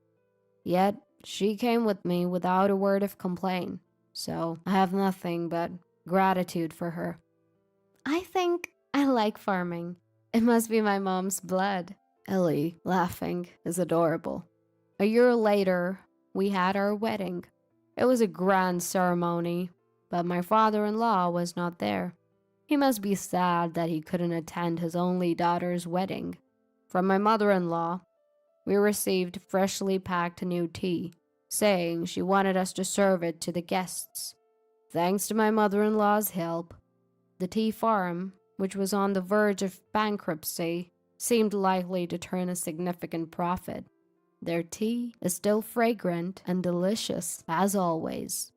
Yet, she came with me without a word of complaint, so I have nothing but gratitude for her. I think I like farming. It must be my mom's blood. Ellie, laughing, is adorable. A year later, we had our wedding. It was a grand ceremony, but my father-in-law was not there. He must be sad that he couldn't attend his only daughter's wedding. From my mother-in-law, we received freshly packed new tea, saying she wanted us to serve it to the guests. Thanks to my mother-in-law's help, the tea farm, which was on the verge of bankruptcy, seemed likely to turn a significant profit. Their tea is still fragrant and delicious, as always.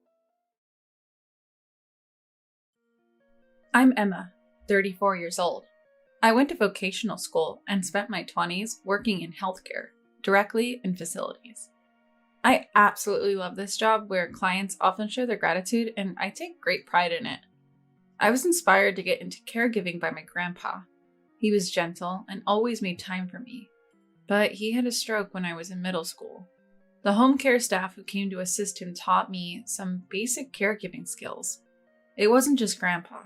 I'm Emma, 34 years old. I went to vocational school and spent my 20s working in healthcare, directly in facilities. I absolutely love this job where clients often show their gratitude, and I take great pride in it. I was inspired to get into caregiving by my grandpa. He was gentle and always made time for me, but he had a stroke when I was in middle school. The home care staff who came to assist him taught me some basic caregiving skills. It wasn't just grandpa.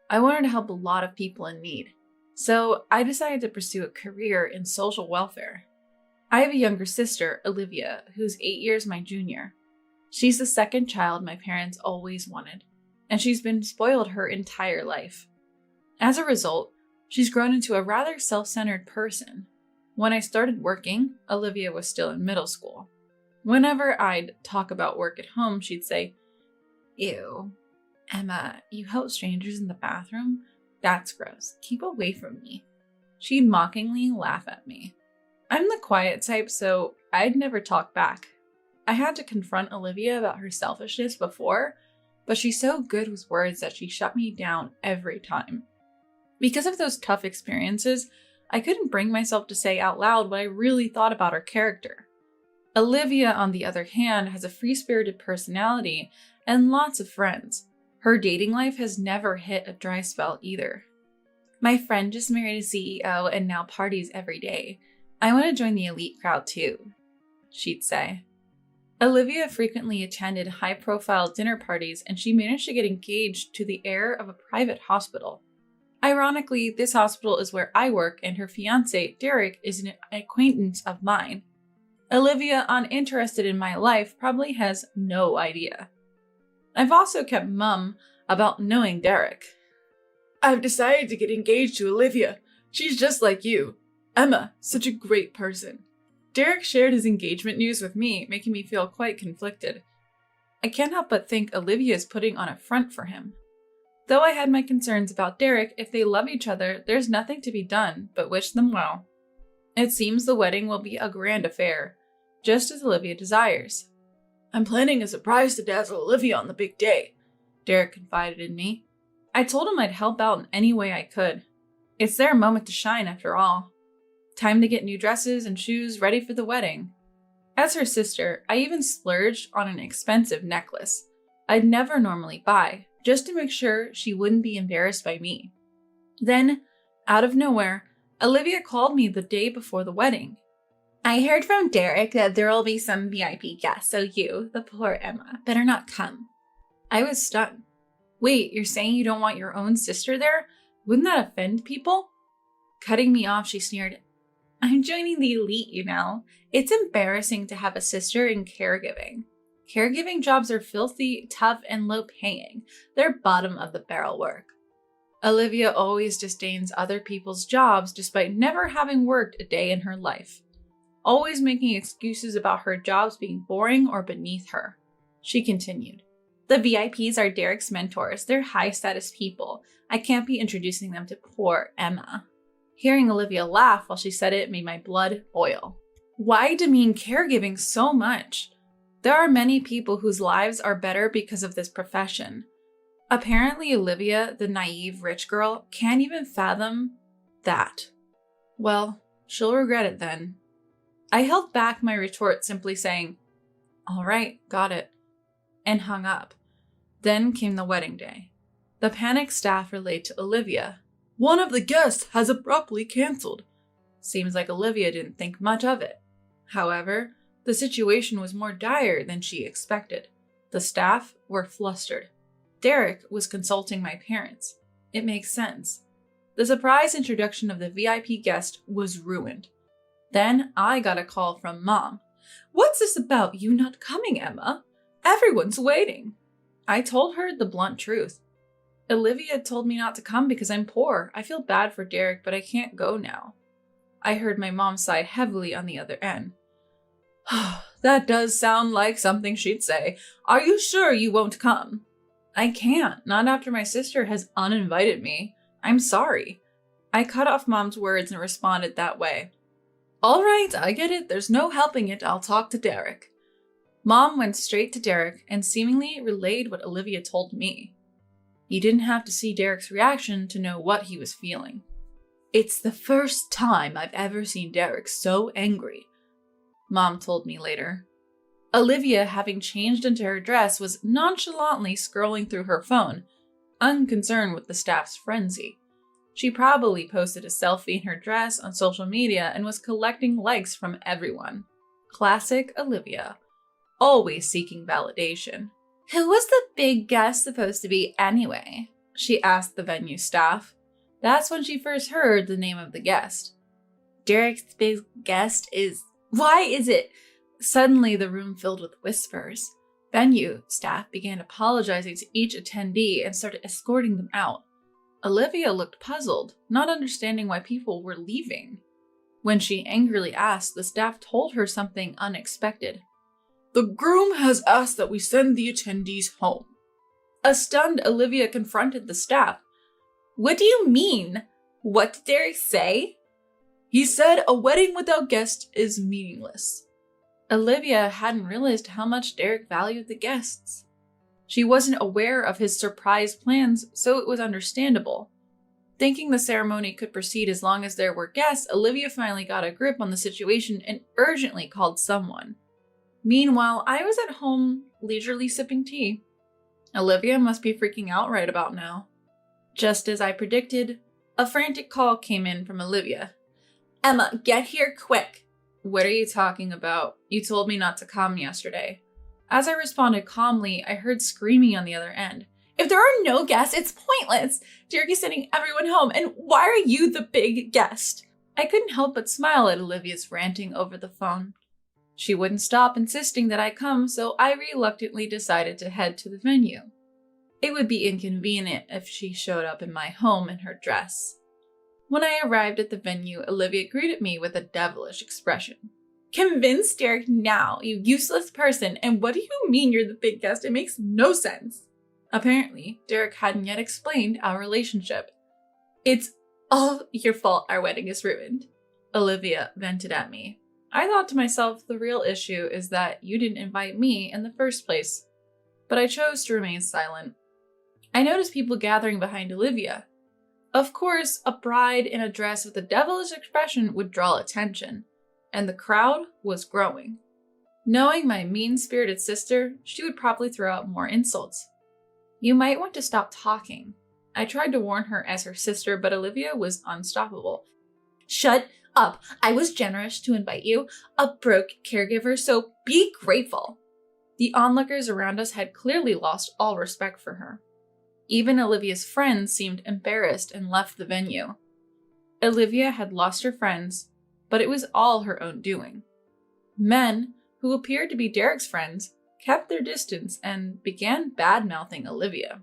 I wanted to help a lot of people in need, so I decided to pursue a career in social welfare. I have a younger sister, Olivia, who's 8 years my junior. She's the second child my parents always wanted, and she's been spoiled her entire life. As a result, she's grown into a rather self-centered person. When I started working, Olivia was still in middle school. Whenever I'd talk about work at home, she'd say, "Ew, Emma, you help strangers in the bathroom? That's gross. Keep away from me." She'd mockingly laugh at me. I'm the quiet type, so I'd never talk back. I had to confront Olivia about her selfishness before, but she's so good with words that she shut me down every time. Because of those tough experiences, I couldn't bring myself to say out loud what I really thought about her character. Olivia, on the other hand, has a free-spirited personality and lots of friends. Her dating life has never hit a dry spell either. "My friend just married a CEO and now parties every day. I want to join the elite crowd too," she'd say. Olivia frequently attended high-profile dinner parties, and she managed to get engaged to the heir of a private hospital. Ironically, this hospital is where I work, and her fiancé, Derek, is an acquaintance of mine. Olivia, uninterested in my life, probably has no idea. I've also kept mum about knowing Derek. "I've decided to get engaged to Olivia. She's just like you. Emma, such a great person." Derek shared his engagement news with me, making me feel quite conflicted. I can't help but think Olivia is putting on a front for him. Though I had my concerns about Derek, if they love each other, there's nothing to be done but wish them well. It seems the wedding will be a grand affair, just as Olivia desires. "I'm planning a surprise to dazzle Olivia on the big day," Derek confided in me. I told him I'd help out in any way I could. It's their moment to shine after all. Time to get new dresses and shoes ready for the wedding. As her sister, I even splurged on an expensive necklace I'd never normally buy, just to make sure she wouldn't be embarrassed by me. Then, out of nowhere, Olivia called me the day before the wedding. "I heard from Derek that there'll be some VIP guests, so you, the poor Emma, better not come." I was stunned. "Wait, you're saying you don't want your own sister there? Wouldn't that offend people?" Cutting me off, she sneered, "I'm joining the elite, you know. It's embarrassing to have a sister in caregiving. Caregiving jobs are filthy, tough, and low-paying. They're bottom of the barrel work. Olivia always disdains other people's jobs despite never having worked a day in her life. Always making excuses about her jobs being boring or beneath her." She continued, "The VIPs are Derek's mentors. They're high-status people. I can't be introducing them to poor Emma." Hearing Olivia laugh while she said it made my blood boil. Why demean caregiving so much? There are many people whose lives are better because of this profession. Apparently, Olivia, the naive rich girl, can't even fathom that. Well, she'll regret it then. I held back my retort, simply saying, "All right, got it," and hung up. Then came the wedding day. The panicked staff relayed to Olivia, "One of the guests has abruptly canceled." Seems like Olivia didn't think much of it. However, the situation was more dire than she expected. The staff were flustered. Derek was consulting my parents. It makes sense. The surprise introduction of the VIP guest was ruined. Then I got a call from Mom. "What's this about you not coming, Emma? Everyone's waiting." I told her the blunt truth. "Olivia told me not to come because I'm poor. I feel bad for Derek, but I can't go now." I heard my mom sigh heavily on the other end. "That does sound like something she'd say. Are you sure you won't come?" "I can't, not after my sister has uninvited me. I'm sorry." I cut off Mom's words and responded that way. "All right, I get it. There's no helping it. I'll talk to Derek." Mom went straight to Derek and seemingly relayed what Olivia told me. You didn't have to see Derek's reaction to know what he was feeling. "It's the first time I've ever seen Derek so angry," Mom told me later. Olivia, having changed into her dress, was nonchalantly scrolling through her phone, unconcerned with the staff's frenzy. She probably posted a selfie in her dress on social media and was collecting likes from everyone. Classic Olivia, always seeking validation. "Who was the big guest supposed to be anyway?" she asked the venue staff. That's when she first heard the name of the guest. "Derek's big guest is Why is it? Suddenly, the room filled with whispers. Venue staff began apologizing to each attendee and started escorting them out. Olivia looked puzzled, not understanding why people were leaving. When she angrily asked, the staff told her something unexpected. The groom has asked that we send the attendees home. A stunned Olivia confronted the staff. What do you mean? What did Derek say? He said a wedding without guests is meaningless. Olivia hadn't realized how much Derek valued the guests. She wasn't aware of his surprise plans, so it was understandable. Thinking the ceremony could proceed as long as there were guests, Olivia finally got a grip on the situation and urgently called someone. Meanwhile, I was at home, leisurely sipping tea. Olivia must be freaking out right about now. Just as I predicted, a frantic call came in from Olivia. Emma, get here quick. What are you talking about? You told me not to come yesterday. As I responded calmly, I heard screaming on the other end. If there are no guests, it's pointless. Derek is sending everyone home, and why are you the big guest? I couldn't help but smile at Olivia's ranting over the phone. She wouldn't stop insisting that I come, so I reluctantly decided to head to the venue. It would be inconvenient if she showed up in my home in her dress. When I arrived at the venue, Olivia greeted me with a devilish expression. Convince Derek now, you useless person, and what do you mean you're the big guest? It makes no sense. Apparently, Derek hadn't yet explained our relationship. It's all your fault our wedding is ruined, Olivia vented at me. I thought to myself, the real issue is that you didn't invite me in the first place. But I chose to remain silent. I noticed people gathering behind Olivia. Of course, a bride in a dress with a devilish expression would draw attention, and the crowd was growing. Knowing my mean-spirited sister, she would probably throw out more insults. You might want to stop talking. I tried to warn her as her sister, but Olivia was unstoppable. Shut up. I was generous to invite you, a broke caregiver, so be grateful. The onlookers around us had clearly lost all respect for her. Even Olivia's friends seemed embarrassed and left the venue. Olivia had lost her friends, but it was all her own doing. Men, who appeared to be Derek's friends, kept their distance and began bad-mouthing Olivia.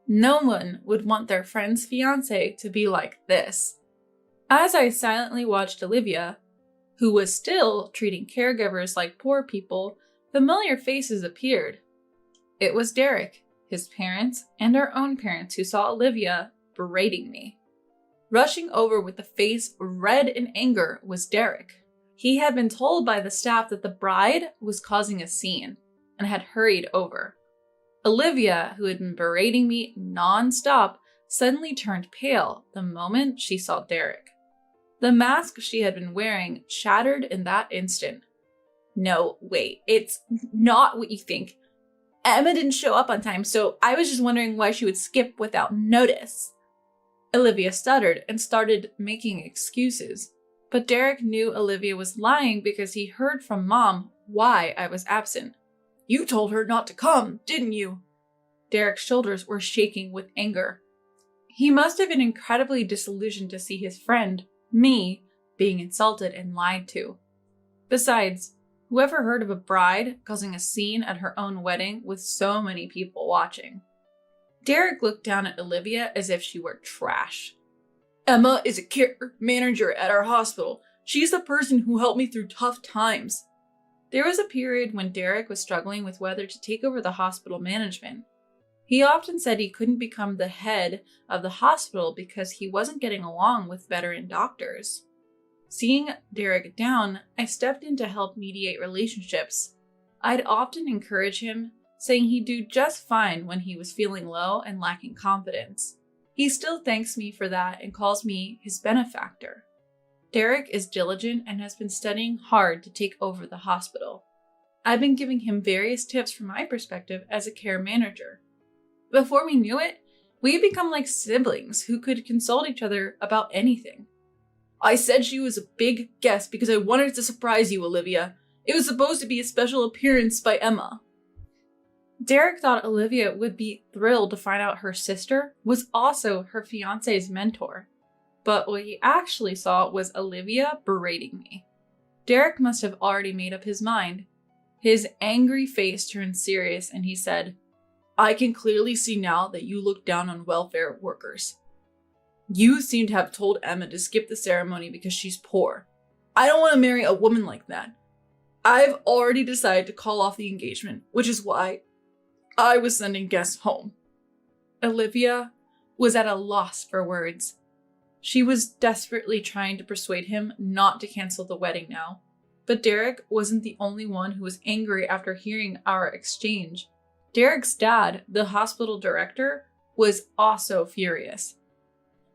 No one would want their friend's fiancé to be like this. As I silently watched Olivia, who was still treating caregivers like poor people, familiar faces appeared. It was Derek, his parents, and our own parents who saw Olivia berating me. Rushing over with a face red in anger was Derek. He had been told by the staff that the bride was causing a scene and had hurried over. Olivia, who had been berating me non-stop, suddenly turned pale the moment she saw Derek. The mask she had been wearing shattered in that instant. No, wait, it's not what you think. Emma didn't show up on time, so I was just wondering why she would skip without notice. Olivia stuttered and started making excuses, but Derek knew Olivia was lying because he heard from Mom why I was absent. You told her not to come, didn't you? Derek's shoulders were shaking with anger. He must have been incredibly disillusioned to see his friend, me, being insulted and lied to. Besides, whoever heard of a bride causing a scene at her own wedding with so many people watching? Derek looked down at Olivia as if she were trash. Emma is a care manager at our hospital. She's the person who helped me through tough times. There was a period when Derek was struggling with whether to take over the hospital management. He often said he couldn't become the head of the hospital because he wasn't getting along with veteran doctors. Seeing Derek down, I stepped in to help mediate relationships. I'd often encourage him, saying he'd do just fine when he was feeling low and lacking confidence. He still thanks me for that and calls me his benefactor. Derek is diligent and has been studying hard to take over the hospital. I've been giving him various tips from my perspective as a care manager. Before we knew it, we had become like siblings who could consult each other about anything. I said she was a big guest because I wanted to surprise you, Olivia. It was supposed to be a special appearance by Emma. Derek thought Olivia would be thrilled to find out her sister was also her fiancé's mentor. But what he actually saw was Olivia berating me. Derek must have already made up his mind. His angry face turned serious and he said, "I can clearly see now that you look down on welfare workers. You seem to have told Emma to skip the ceremony because she's poor. I don't want to marry a woman like that. I've already decided to call off the engagement, which is why I was sending guests home." Olivia was at a loss for words. She was desperately trying to persuade him not to cancel the wedding now. But Derek wasn't the only one who was angry after hearing our exchange. Derek's dad, the hospital director, was also furious.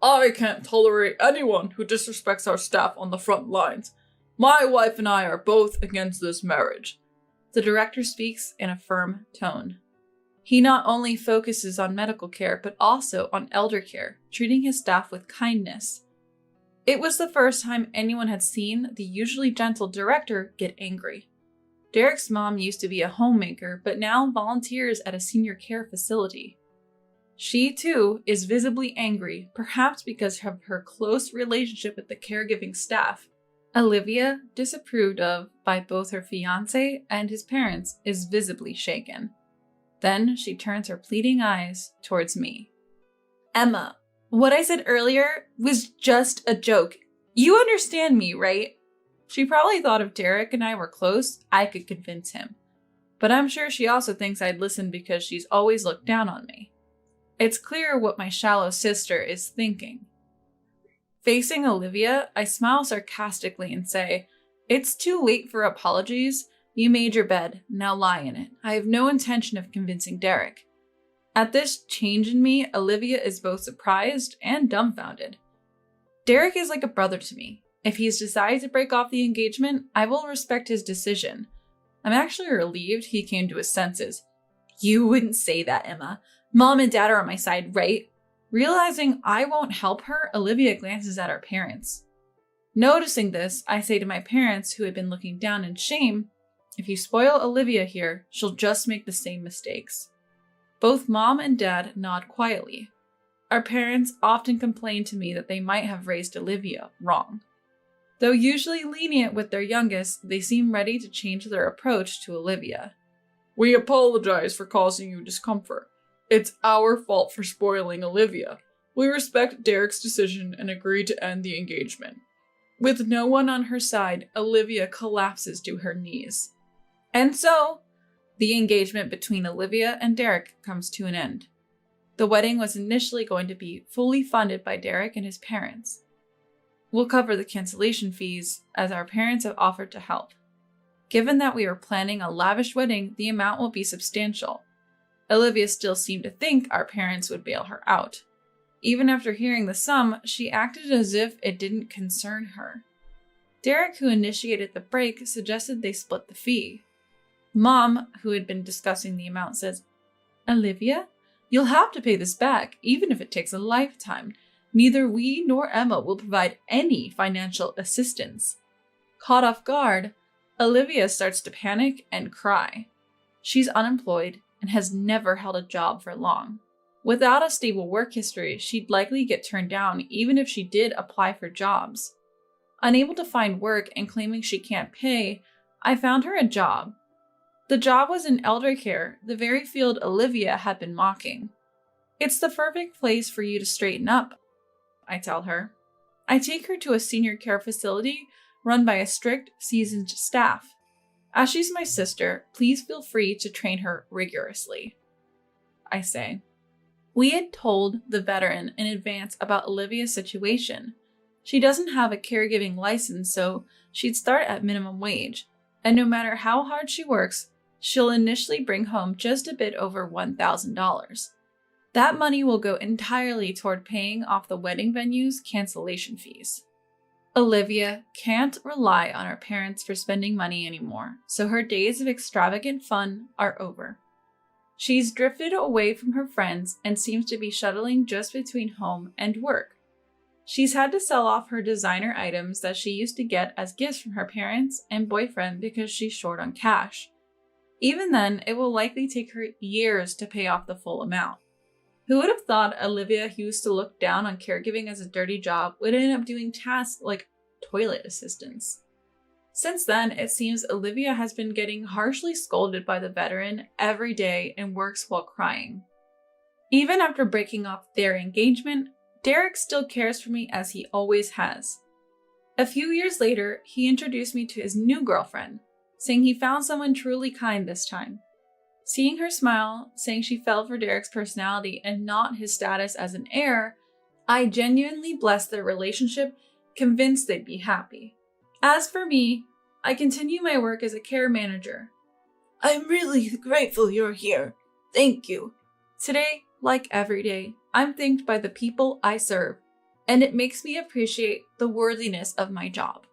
"I can't tolerate anyone who disrespects our staff on the front lines. My wife and I are both against this marriage." The director speaks in a firm tone. He not only focuses on medical care, but also on elder care, treating his staff with kindness. It was the first time anyone had seen the usually gentle director get angry. Derek's mom used to be a homemaker, but now volunteers at a senior care facility. She, too, is visibly angry, perhaps because of her close relationship with the caregiving staff. Olivia, disapproved of by both her fiancé and his parents, is visibly shaken. Then she turns her pleading eyes towards me. "Emma, what I said earlier was just a joke. You understand me, right?" She probably thought if Derek and I were close, I could convince him. But I'm sure she also thinks I'd listen because she's always looked down on me. It's clear what my shallow sister is thinking. Facing Olivia, I smile sarcastically and say, "It's too late for apologies. You made your bed, now lie in it. I have no intention of convincing Derek." At this change in me, Olivia is both surprised and dumbfounded. Derek is like a brother to me. If he's decided to break off the engagement, I will respect his decision. I'm actually relieved he came to his senses. "You wouldn't say that, Emma. Mom and Dad are on my side, right?" Realizing I won't help her, Olivia glances at our parents. Noticing this, I say to my parents, who had been looking down in shame, "If you spoil Olivia here, she'll just make the same mistakes." Both Mom and Dad nod quietly. Our parents often complain to me that they might have raised Olivia wrong. Though usually lenient with their youngest, they seem ready to change their approach to Olivia. "We apologize for causing you discomfort. It's our fault for spoiling Olivia. We respect Derek's decision and agree to end the engagement." With no one on her side, Olivia collapses to her knees. And so, the engagement between Olivia and Derek comes to an end. The wedding was initially going to be fully funded by Derek and his parents. We'll cover the cancellation fees, as our parents have offered to help. Given that we are planning a lavish wedding, the amount will be substantial. Olivia still seemed to think our parents would bail her out. Even after hearing the sum, she acted as if it didn't concern her. Derek, who initiated the break, suggested they split the fee. Mom, who had been discussing the amount, says, "Olivia, you'll have to pay this back, even if it takes a lifetime. Neither we nor Emma will provide any financial assistance." Caught off guard, Olivia starts to panic and cry. She's unemployed and has never held a job for long. Without a stable work history, she'd likely get turned down even if she did apply for jobs. Unable to find work and claiming she can't pay, I found her a job. The job was in elder care, the very field Olivia had been mocking. "It's the perfect place for you to straighten up," I tell her. I take her to a senior care facility run by a strict, seasoned staff. As she's my sister, please feel free to train her rigorously, I say. We had told the veteran in advance about Olivia's situation. She doesn't have a caregiving license, so she'd start at minimum wage, and no matter how hard she works, she'll initially bring home just a bit over $1,000. That money will go entirely toward paying off the wedding venue's cancellation fees. Olivia can't rely on her parents for spending money anymore, so her days of extravagant fun are over. She's drifted away from her friends and seems to be shuttling just between home and work. She's had to sell off her designer items that she used to get as gifts from her parents and boyfriend because she's short on cash. Even then, it will likely take her years to pay off the full amount. Who would have thought Olivia, who used to look down on caregiving as a dirty job, would end up doing tasks like toilet assistance? Since then, it seems Olivia has been getting harshly scolded by the veteran every day and works while crying. Even after breaking off their engagement, Derek still cares for me as he always has. A few years later, he introduced me to his new girlfriend, saying he found someone truly kind this time. Seeing her smile, saying she fell for Derek's personality and not his status as an heir, I genuinely blessed their relationship, convinced they'd be happy. As for me, I continue my work as a care manager. I'm really grateful you're here. Thank you. Today, like every day, I'm thanked by the people I serve, and it makes me appreciate the worthiness of my job.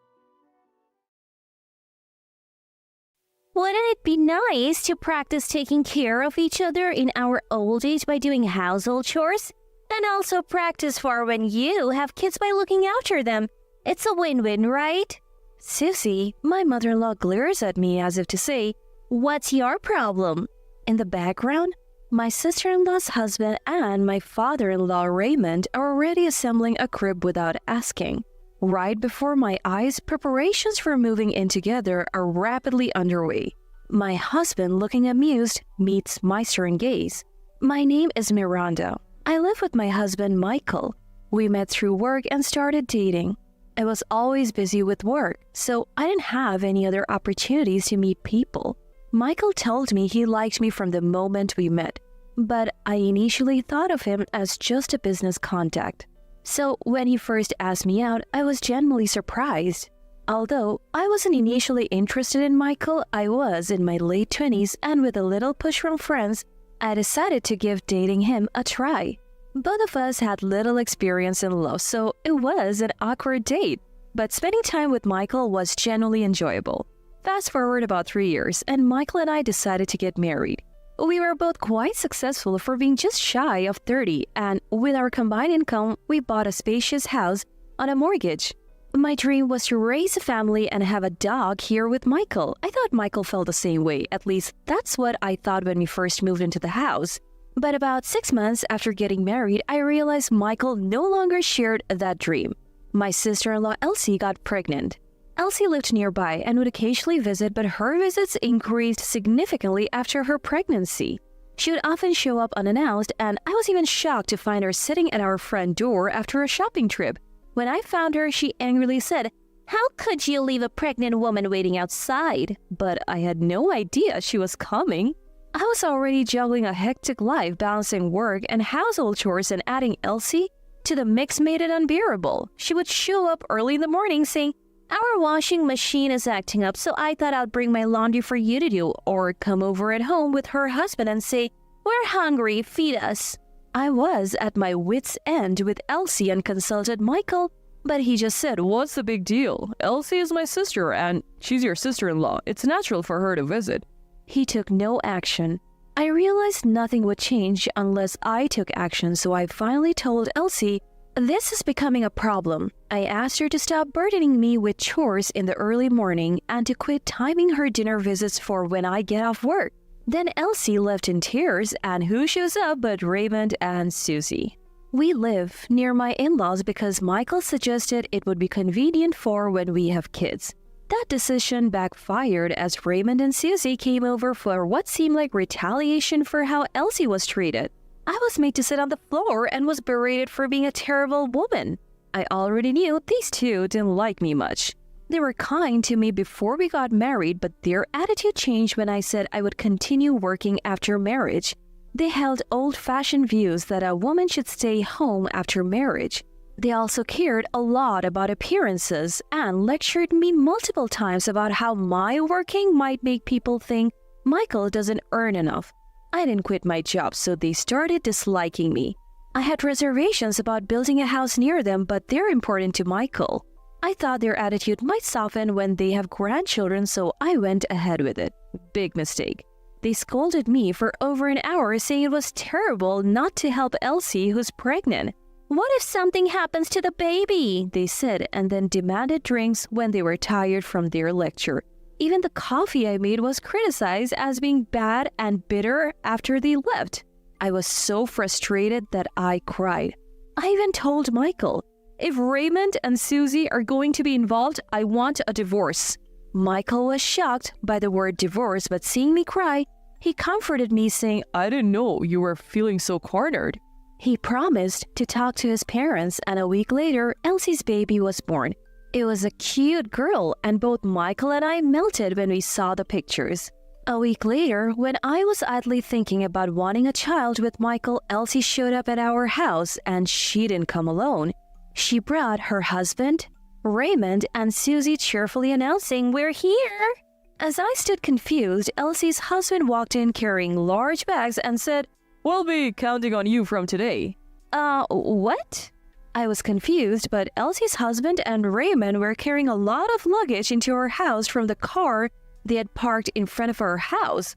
Wouldn't it be nice to practice taking care of each other in our old age by doing household chores? And also practice for when you have kids by looking after them. It's a win-win, right? Susie, my mother-in-law, glares at me as if to say, "What's your problem?" In the background, my sister-in-law's husband and my father-in-law Raymond are already assembling a crib without asking. Right before my eyes, preparations for moving in together are rapidly underway. My husband, looking amused, meets my stern gaze. My name is Miranda. I live with my husband, Michael. We met through work and started dating. I was always busy with work, so I didn't have any other opportunities to meet people. Michael told me he liked me from the moment we met, but I initially thought of him as just a business contact. So when he first asked me out, I was genuinely surprised. Although I wasn't initially interested in Michael, I was in my late 20s, and with a little push from friends, I decided to give dating him a try. Both of us had little experience in love, so it was an awkward date. But spending time with Michael was genuinely enjoyable. Fast forward about 3 years, and Michael and I decided to get married. We were both quite successful for being just shy of 30, and with our combined income, we bought a spacious house on a mortgage. My dream was to raise a family and have a dog here with Michael. I thought Michael felt the same way. At least that's what I thought when we first moved into the house. But about 6 months after getting married, I realized Michael no longer shared that dream. My sister-in-law Elsie got pregnant. Elsie lived nearby and would occasionally visit, but her visits increased significantly after her pregnancy. She would often show up unannounced, and I was even shocked to find her sitting at our front door after a shopping trip. When I found her, she angrily said, "How could you leave a pregnant woman waiting outside?" But I had no idea she was coming. I was already juggling a hectic life, balancing work and household chores, and adding Elsie to the mix made it unbearable. She would show up early in the morning saying, "Our washing machine is acting up, so I thought I'd bring my laundry for you to do," or come over at home with her husband and say, "We're hungry, feed us." I was at my wit's end with Elsie and consulted Michael, but he just said, "What's the big deal? Elsie is my sister and she's your sister-in-law. It's natural for her to visit." He took no action. I realized nothing would change unless I took action, so I finally told Elsie, "This is becoming a problem." I asked her to stop burdening me with chores in the early morning and to quit timing her dinner visits for when I get off work. Then Elsie left in tears, and who shows up but Raymond and Susie. We live near my in-laws because Michael suggested it would be convenient for when we have kids. That decision backfired as Raymond and Susie came over for what seemed like retaliation for how Elsie was treated. I was made to sit on the floor and was berated for being a terrible woman. I already knew these two didn't like me much. They were kind to me before we got married, but their attitude changed when I said I would continue working after marriage. They held old-fashioned views that a woman should stay home after marriage. They also cared a lot about appearances and lectured me multiple times about how my working might make people think Michael doesn't earn enough. I didn't quit my job, so they started disliking me. I had reservations about building a house near them, but they're important to Michael. I thought their attitude might soften when they have grandchildren, so I went ahead with it. Big mistake. They scolded me for over an hour, saying it was terrible not to help Elsie, who's pregnant. "What if something happens to the baby?" they said, and then demanded drinks when they were tired from their lecture. Even the coffee I made was criticized as being bad and bitter after they left. I was so frustrated that I cried. I even told Michael, "If Raymond and Susie are going to be involved, I want a divorce." Michael was shocked by the word divorce, but seeing me cry, he comforted me saying, I didn't know you were feeling so cornered. he promised to talk to his parents, and a week later, Elsie's baby was born. It was a cute girl, and both Michael and I melted when we saw the pictures. A week later, when I was idly thinking about wanting a child with Michael, Elsie showed up at our house, and she didn't come alone. She brought her husband, Raymond, and Susie, cheerfully announcing, "We're here!" As I stood confused, Elsie's husband walked in carrying large bags and said, We'll be counting on you from today. What? I was confused, but Elsie's husband and Raymond were carrying a lot of luggage into our house from the car they had parked in front of our house.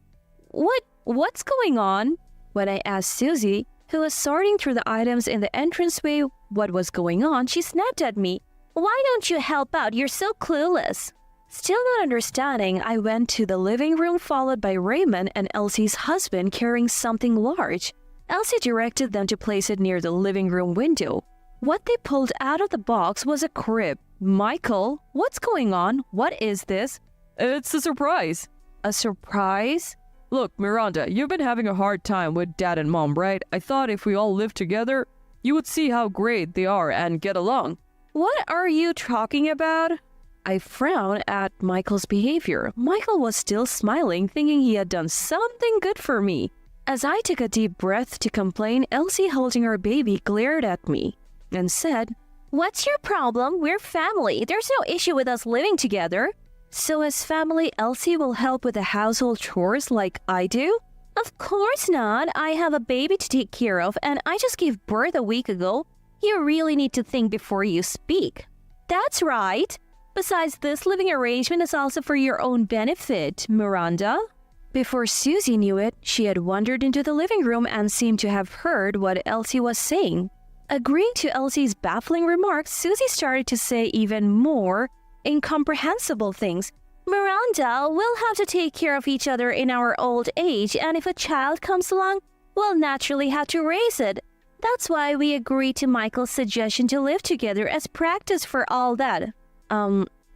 What's going on? When I asked Susie, who was sorting through the items in the entranceway, what was going on, she snapped at me. "Why don't you help out? You're so clueless." Still not understanding, I went to the living room followed by Raymond and Elsie's husband carrying something large. Elsie directed them to place it near the living room window. What they pulled out of the box was a crib. Michael, what's going on? What is this? It's a surprise. A surprise? Look, Miranda, you've been having a hard time with Dad and Mom, right? I thought if we all lived together, you would see how great they are and get along. What are you talking about? I frowned at Michael's behavior. Michael was still smiling, thinking he had done something good for me. As I took a deep breath to complain, Elsie, holding her baby, glared at me and said, "What's your problem? We're family. There's no issue with us living together." So as family, Elsie will help with the household chores like I do? Of course not. I have a baby to take care of, and I just gave birth a week ago. You really need to think before you speak. That's right. Besides, this living arrangement is also for your own benefit, Miranda. Before Susie knew it, she had wandered into the living room and seemed to have heard what Elsie was saying. Agreeing to Elsie's baffling remarks, Susie started to say even more incomprehensible things. "Miranda, we'll have to take care of each other in our old age, and if a child comes along, we'll naturally have to raise it. That's why we agreed to Michael's suggestion to live together as practice for all that."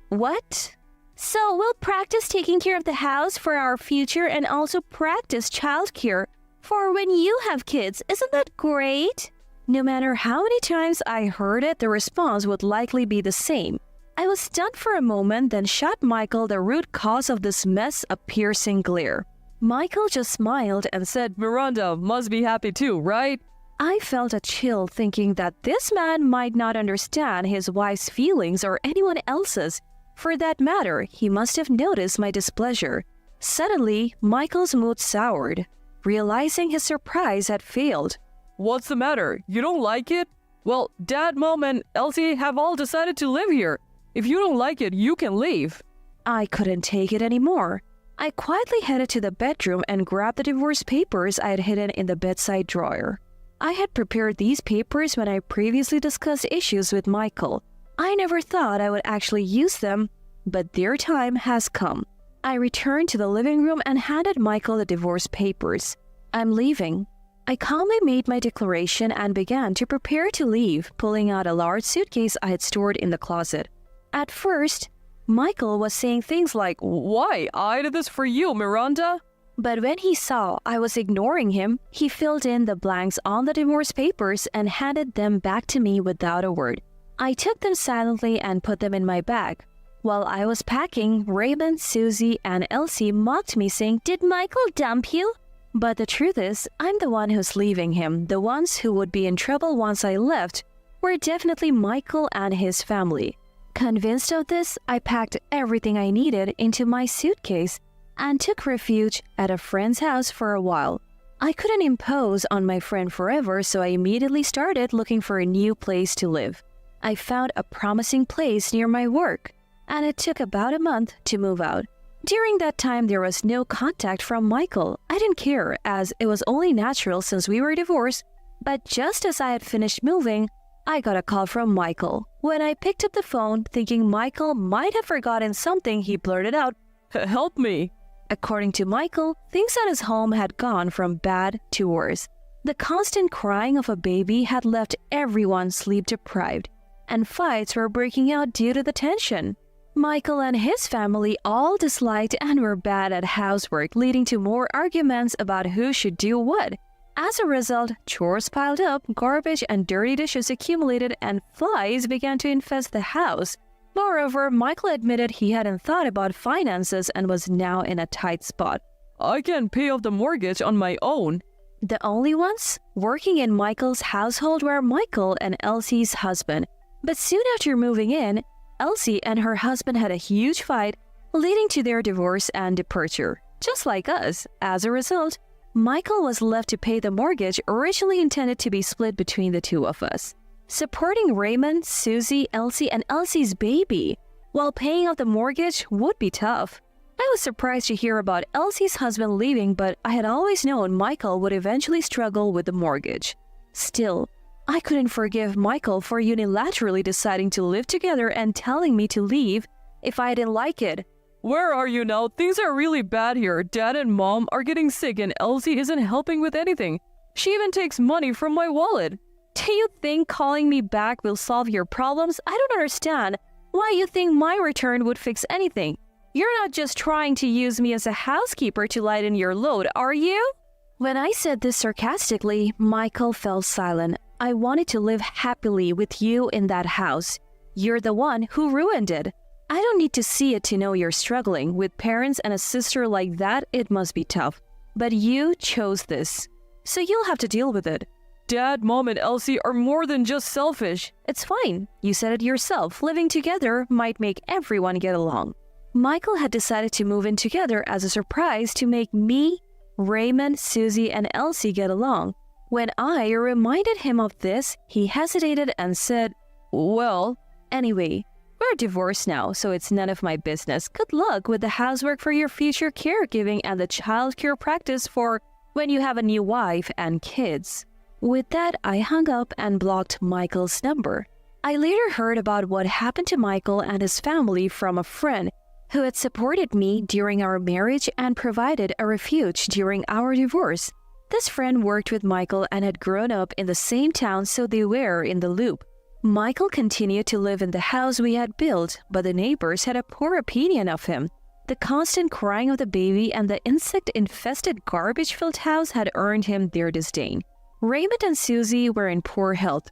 What? "So we'll practice taking care of the house for our future and also practice childcare for when you have kids. Isn't that great?" No matter how many times I heard it, the response would likely be the same. I was stunned for a moment, then shot Michael the root cause of this mess a piercing glare. Michael just smiled and said, Miranda must be happy too, right? I felt a chill thinking that this man might not understand his wife's feelings or anyone else's. For that matter, he must have noticed my displeasure. Suddenly, Michael's mood soured, realizing his surprise had failed. What's the matter? You don't like it? Well, Dad, Mom, and Elsie have all decided to live here. If you don't like it, you can leave. I couldn't take it anymore. I quietly headed to the bedroom and grabbed the divorce papers I had hidden in the bedside drawer. I had prepared these papers when I previously discussed issues with Michael. I never thought I would actually use them, but their time has come. I returned to the living room and handed Michael the divorce papers. "I'm leaving." I calmly made my declaration and began to prepare to leave, pulling out a large suitcase I had stored in the closet. At first, Michael was saying things like, Why? I did this for you, Miranda. But when he saw I was ignoring him, he filled in the blanks on the divorce papers and handed them back to me without a word. I took them silently and put them in my bag. While I was packing, Raymond, Susie, and Elsie mocked me, saying, "Did Michael dump you?" But the truth is, I'm the one who's leaving him. The ones who would be in trouble once I left were definitely Michael and his family. Convinced of this, I packed everything I needed into my suitcase and took refuge at a friend's house for a while. I couldn't impose on my friend forever, so I immediately started looking for a new place to live. I found a promising place near my work, and it took about a month to move out. During that time, there was no contact from Michael. I didn't care, as it was only natural since we were divorced, but just as I had finished moving, I got a call from Michael. When I picked up the phone, thinking Michael might have forgotten something, he blurted out, Help me. According to Michael, things at his home had gone from bad to worse. The constant crying of a baby had left everyone sleep-deprived, and fights were breaking out due to the tension. Michael and his family all disliked and were bad at housework, leading to more arguments about who should do what. As a result, chores piled up, garbage and dirty dishes accumulated, and flies began to infest the house. Moreover, Michael admitted he hadn't thought about finances and was now in a tight spot. I can't pay off the mortgage on my own. The only ones working in Michael's household were Michael and Elsie's husband. But soon after moving in, Elsie and her husband had a huge fight, leading to their divorce and departure. Just like us, as a result, Michael was left to pay the mortgage originally intended to be split between the two of us. Supporting Raymond, Susie, Elsie, and Elsie's baby while paying off the mortgage would be tough. I was surprised to hear about Elsie's husband leaving, but I had always known Michael would eventually struggle with the mortgage. Still, I couldn't forgive Michael for unilaterally deciding to live together and telling me to leave if I didn't like it. Where are you now? Things are really bad here. Dad and Mom are getting sick and Elsie isn't helping with anything. She even takes money from my wallet. Do you think calling me back will solve your problems? I don't understand why you think my return would fix anything. You're not just trying to use me as a housekeeper to lighten your load, are you? When I said this sarcastically, Michael fell silent. I wanted to live happily with you in that house. You're the one who ruined it. I don't need to see it to know you're struggling. With parents and a sister like that, it must be tough. But you chose this, so you'll have to deal with it. Dad, Mom, and Elsie are more than just selfish. It's fine. You said it yourself. Living together might make everyone get along. Michael had decided to move in together as a surprise to make me, Raymond, Susie, and Elsie get along. When I reminded him of this, he hesitated and said, Well, anyway, we're divorced now, so it's none of my business. Good luck with the housework for your future caregiving and the childcare practice for when you have a new wife and kids. With that, I hung up and blocked Michael's number. I later heard about what happened to Michael and his family from a friend who had supported me during our marriage and provided a refuge during our divorce. This friend worked with Michael and had grown up in the same town, so they were in the loop. Michael continued to live in the house we had built, but the neighbors had a poor opinion of him. The constant crying of the baby and the insect-infested garbage-filled house had earned him their disdain. Raymond and Susie were in poor health,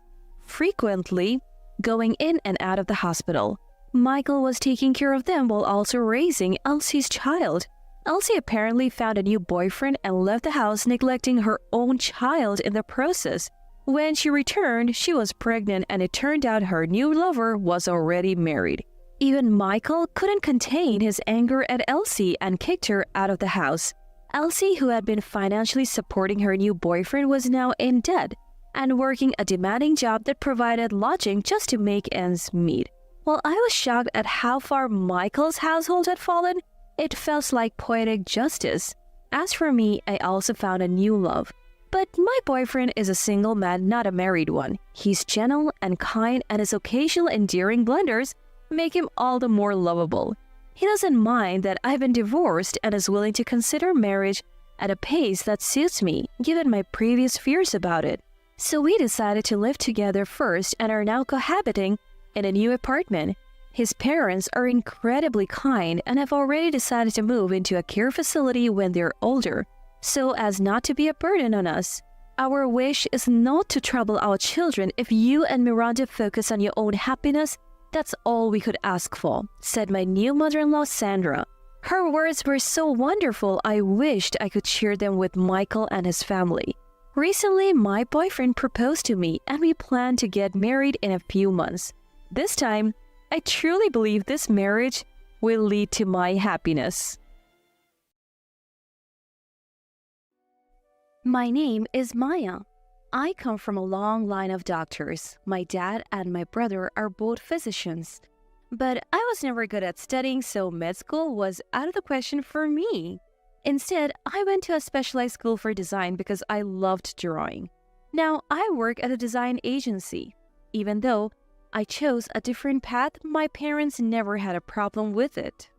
frequently going in and out of the hospital. Michael was taking care of them while also raising Elsie's child. Elsie apparently found a new boyfriend and left the house, neglecting her own child in the process. When she returned, she was pregnant, and it turned out her new lover was already married. Even Michael couldn't contain his anger at Elsie and kicked her out of the house. Elsie, who had been financially supporting her new boyfriend, was now in debt and working a demanding job that provided lodging just to make ends meet. While I was shocked at how far Michael's household had fallen, it felt like poetic justice. As for me, I also found a new love. But my boyfriend is a single man, not a married one. He's gentle and kind, and his occasional endearing blunders make him all the more lovable. He doesn't mind that I've been divorced and is willing to consider marriage at a pace that suits me, given my previous fears about it. So we decided to live together first and are now cohabiting in a new apartment. His parents are incredibly kind and have already decided to move into a care facility when they're older, so as not to be a burden on us. Our wish is not to trouble our children. If you and Miranda focus on your own happiness, that's all we could ask for, said my new mother-in-law, Sandra. Her words were so wonderful, I wished I could share them with Michael and his family. Recently, my boyfriend proposed to me and we plan to get married in a few months. This time, I truly believe this marriage will lead to my happiness. My name is Maya. I come from a long line of doctors. My dad and my brother are both physicians. But I was never good at studying, so med school was out of the question for me. Instead, I went to a specialized school for design because I loved drawing. Now, I work at a design agency. Even though I chose a different path, my parents never had a problem with it.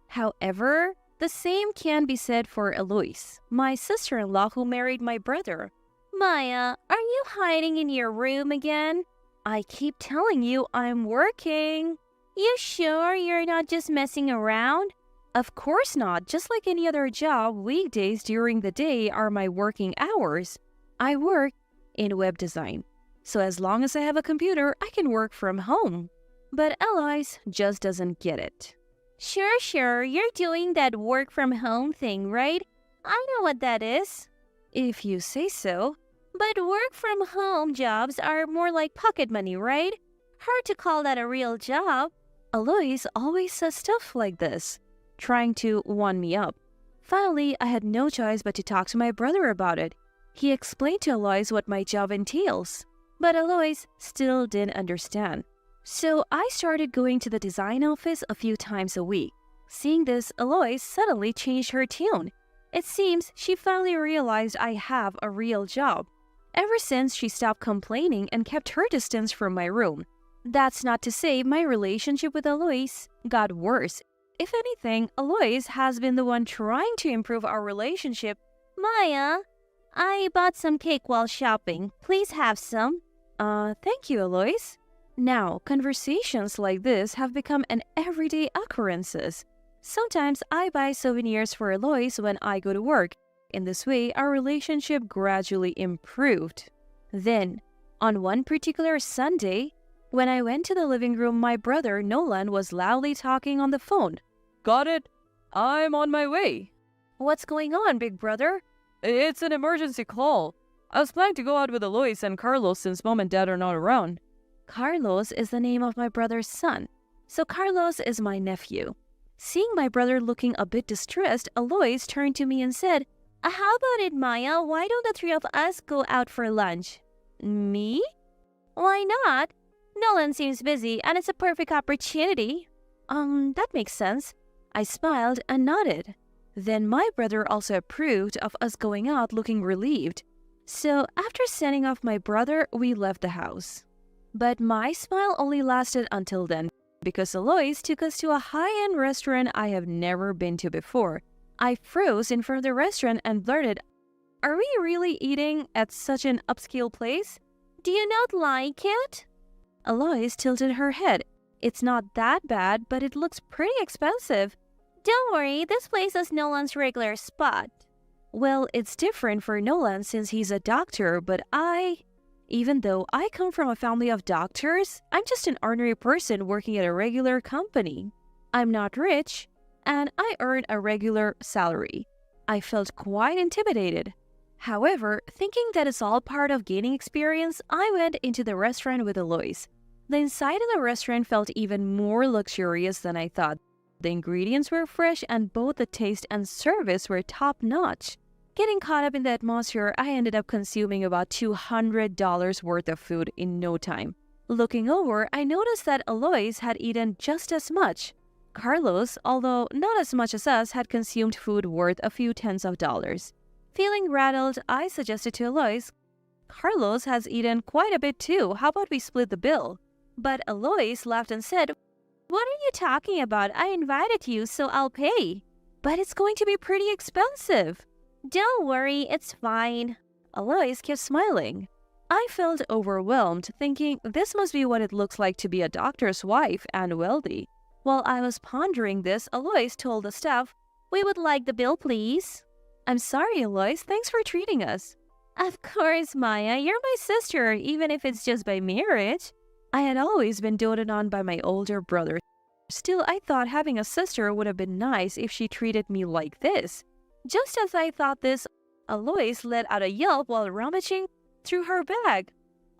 However, the same can be said for Eloise, my sister-in-law who married my brother. Maya, are you hiding in your room again? I keep telling you I'm working. You sure you're not just messing around? Of course not. Just like any other job, weekdays during the day are my working hours. I work in web design. So as long as I have a computer, I can work from home. But Eloise just doesn't get it. Sure, you're doing that work from home thing, right? I know what that is. If you say so. But work from home jobs are more like pocket money, right? Hard to call that a real job. Eloise always says stuff like this, trying to one me up. Finally, I had no choice but to talk to my brother about it. He explained to Eloise what my job entails, but Eloise still didn't understand. So I started going to the design office a few times a week. Seeing this, Eloise suddenly changed her tune. It seems she finally realized I have a real job. Ever since, she stopped complaining and kept her distance from my room. That's not to say my relationship with Eloise got worse. If anything, Eloise has been the one trying to improve our relationship. Maya, I bought some cake while shopping. Please have some. Thank you, Eloise. Now, conversations like this have become an everyday occurrences. Sometimes I buy souvenirs for Eloise when I go to work. In this way, our relationship gradually improved. Then, on one particular Sunday, when I went to the living room, my brother Nolan was loudly talking on the phone. Got it? I'm on my way. What's going on, big brother? It's an emergency call. I was planning to go out with Eloise and Carlos since mom and dad are not around. Carlos is the name of my brother's son, so Carlos is my nephew. Seeing my brother looking a bit distressed, Eloise turned to me and said, How about it, Maya? Why don't the three of us go out for lunch? Me? Why not? Nolan seems busy and it's a perfect opportunity. That makes sense. I smiled and nodded. Then my brother also approved of us going out looking relieved. So after sending off my brother, we left the house. But my smile only lasted until then, because Eloise took us to a high-end restaurant I have never been to before. I froze in front of the restaurant and blurted, Are we really eating at such an upscale place? Do you not like it? Eloise tilted her head. It's not that bad, but it looks pretty expensive. Don't worry, this place is Nolan's regular spot. Well, it's different for Nolan since he's a doctor, but even though I come from a family of doctors, I'm just an ordinary person working at a regular company. I'm not rich, and I earn a regular salary. I felt quite intimidated. However, thinking that it's all part of gaining experience, I went into the restaurant with Eloise. The inside of the restaurant felt even more luxurious than I thought. The ingredients were fresh and both the taste and service were top-notch. Getting caught up in the atmosphere, I ended up consuming about $200 worth of food in no time. Looking over, I noticed that Eloise had eaten just as much. Carlos, although not as much as us, had consumed food worth a few tens of dollars. Feeling rattled, I suggested to Eloise, Carlos has eaten quite a bit too. How about we split the bill? But Eloise laughed and said, What are you talking about? I invited you, so I'll pay. But it's going to be pretty expensive. Don't worry, it's fine. Eloise kept smiling. I felt overwhelmed, thinking this must be what it looks like to be a doctor's wife and wealthy. While I was pondering this, Eloise told the staff, We would like the bill, please. I'm sorry, Eloise. Thanks for treating us. Of course, Maya. You're my sister, even if it's just by marriage. I had always been doted on by my older brother. Still, I thought having a sister would have been nice if she treated me like this. Just as I thought this, Eloise let out a yelp while rummaging through her bag.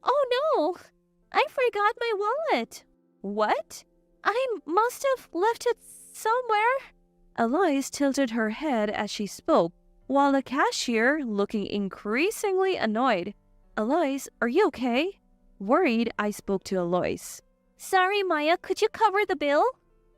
Oh no! I forgot my wallet. What? I must have left it somewhere. Eloise tilted her head as she spoke, while the cashier, looking increasingly annoyed. Eloise, are you okay? Worried, I spoke to Eloise. Sorry, Maya, could you cover the bill?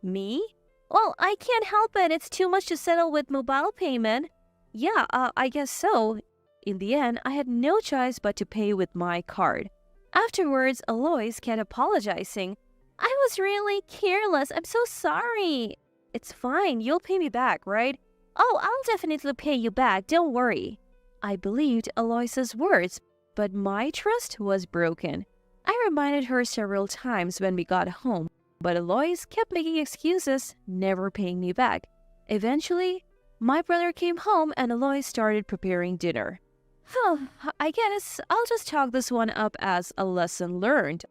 Me? Well, I can't help it. It's too much to settle with mobile payment. Yeah, I guess so. In the end, I had no choice but to pay with my card. Afterwards, Eloise kept apologizing. I was really careless. I'm so sorry. It's fine. You'll pay me back, right? Oh, I'll definitely pay you back. Don't worry. I believed Eloise's words, but my trust was broken. I reminded her several times when we got home, But Alois kept making excuses, never paying me back. Eventually, my brother came home and Alois started preparing dinner. I guess I'll just chalk this one up as a lesson learned.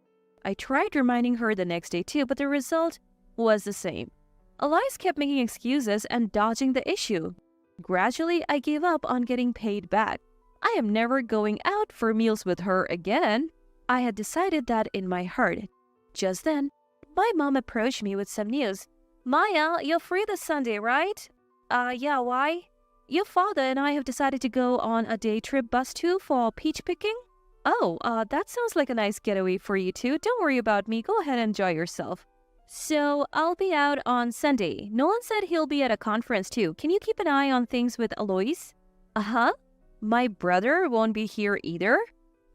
I tried reminding her the next day too, but the result was the same. Alois kept making excuses and dodging the issue. Gradually, I gave up on getting paid back. I am never going out for meals with her again. I had decided that in my heart. Just then, my mom approached me with some news. Maya, you're free this Sunday, right? Yeah, why? Your father and I have decided to go on a day trip bus tour for peach picking. Oh, that sounds like a nice getaway for you two. Don't worry about me. Go ahead and enjoy yourself. So, I'll be out on Sunday. Nolan said he'll be at a conference too. Can you keep an eye on things with Alois? Uh-huh. My brother won't be here either?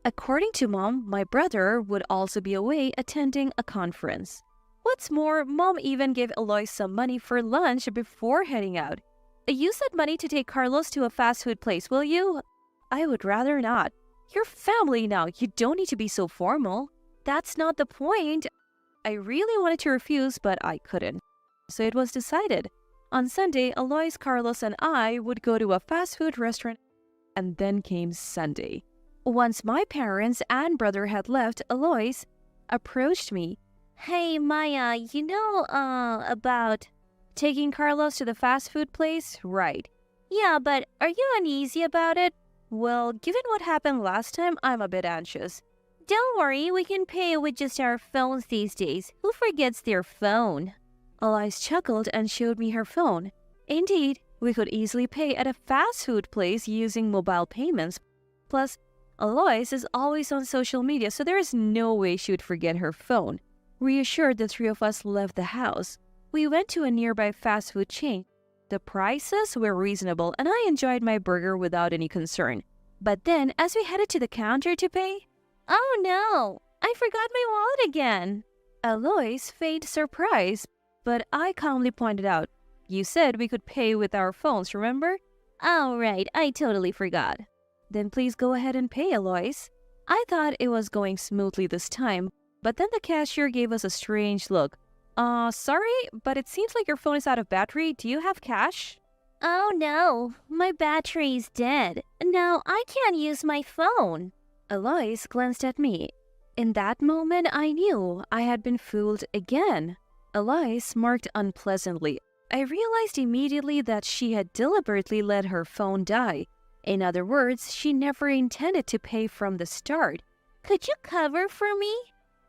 According to Mom, my brother would also be away attending a conference. What's more, Mom even gave Alois some money for lunch before heading out. Use that money to take Carlos to a fast food place, will you? I would rather not. You're family now. You don't need to be so formal. That's not the point. I really wanted to refuse, but I couldn't. So it was decided. On Sunday, Alois, Carlos, and I would go to a fast food restaurant. And then came Sunday. Once my parents and brother had left, Alois approached me. Hey, Maya, you know, about taking Carlos to the fast food place? Right. Yeah, but are you uneasy about it? Well, given what happened last time, I'm a bit anxious. Don't worry, we can pay with just our phones these days. Who forgets their phone? Alois chuckled and showed me her phone. Indeed, we could easily pay at a fast food place using mobile payments. Plus, Alois is always on social media, so there is no way she would forget her phone. Reassured, the three of us left the house. We went to a nearby fast food chain. The prices were reasonable, and I enjoyed my burger without any concern. But then, as we headed to the counter to pay, oh no! I forgot my wallet again! Alois feigned surprise, but I calmly pointed out, you said we could pay with our phones, remember? Oh, right, I totally forgot. Then please go ahead and pay, Alois. I thought it was going smoothly this time, but then the cashier gave us a strange look. Sorry, but it seems like your phone is out of battery. Do you have cash? Oh no, my battery's dead. Now I can't use my phone. Alois glanced at me. In that moment, I knew I had been fooled again. Alois smirked unpleasantly. I realized immediately that she had deliberately let her phone die. In other words, she never intended to pay from the start. Could you cover for me?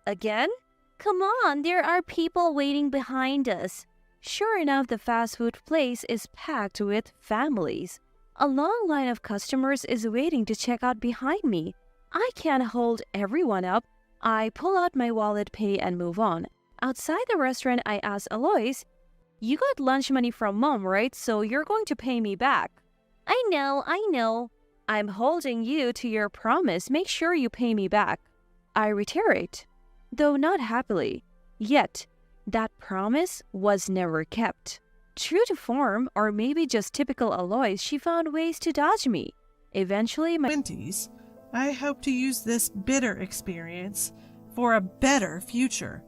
Again? Come on, there are people waiting behind us. Sure enough, the fast food place is packed with families. A long line of customers is waiting to check out behind me. I can't hold everyone up. I pull out my wallet, pay, and move on. Outside the restaurant, I ask Alois, you got lunch money from Mom, right? So you're going to pay me back. I know. I'm holding you to your promise. Make sure you pay me back. I reiterate, though not happily. Yet, that promise was never kept. True to form, or maybe just typical Alois, she found ways to dodge me. Eventually, my 20s, I hope to use this bitter experience for a better future,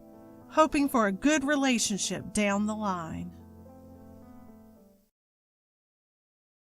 hoping for a good relationship down the line.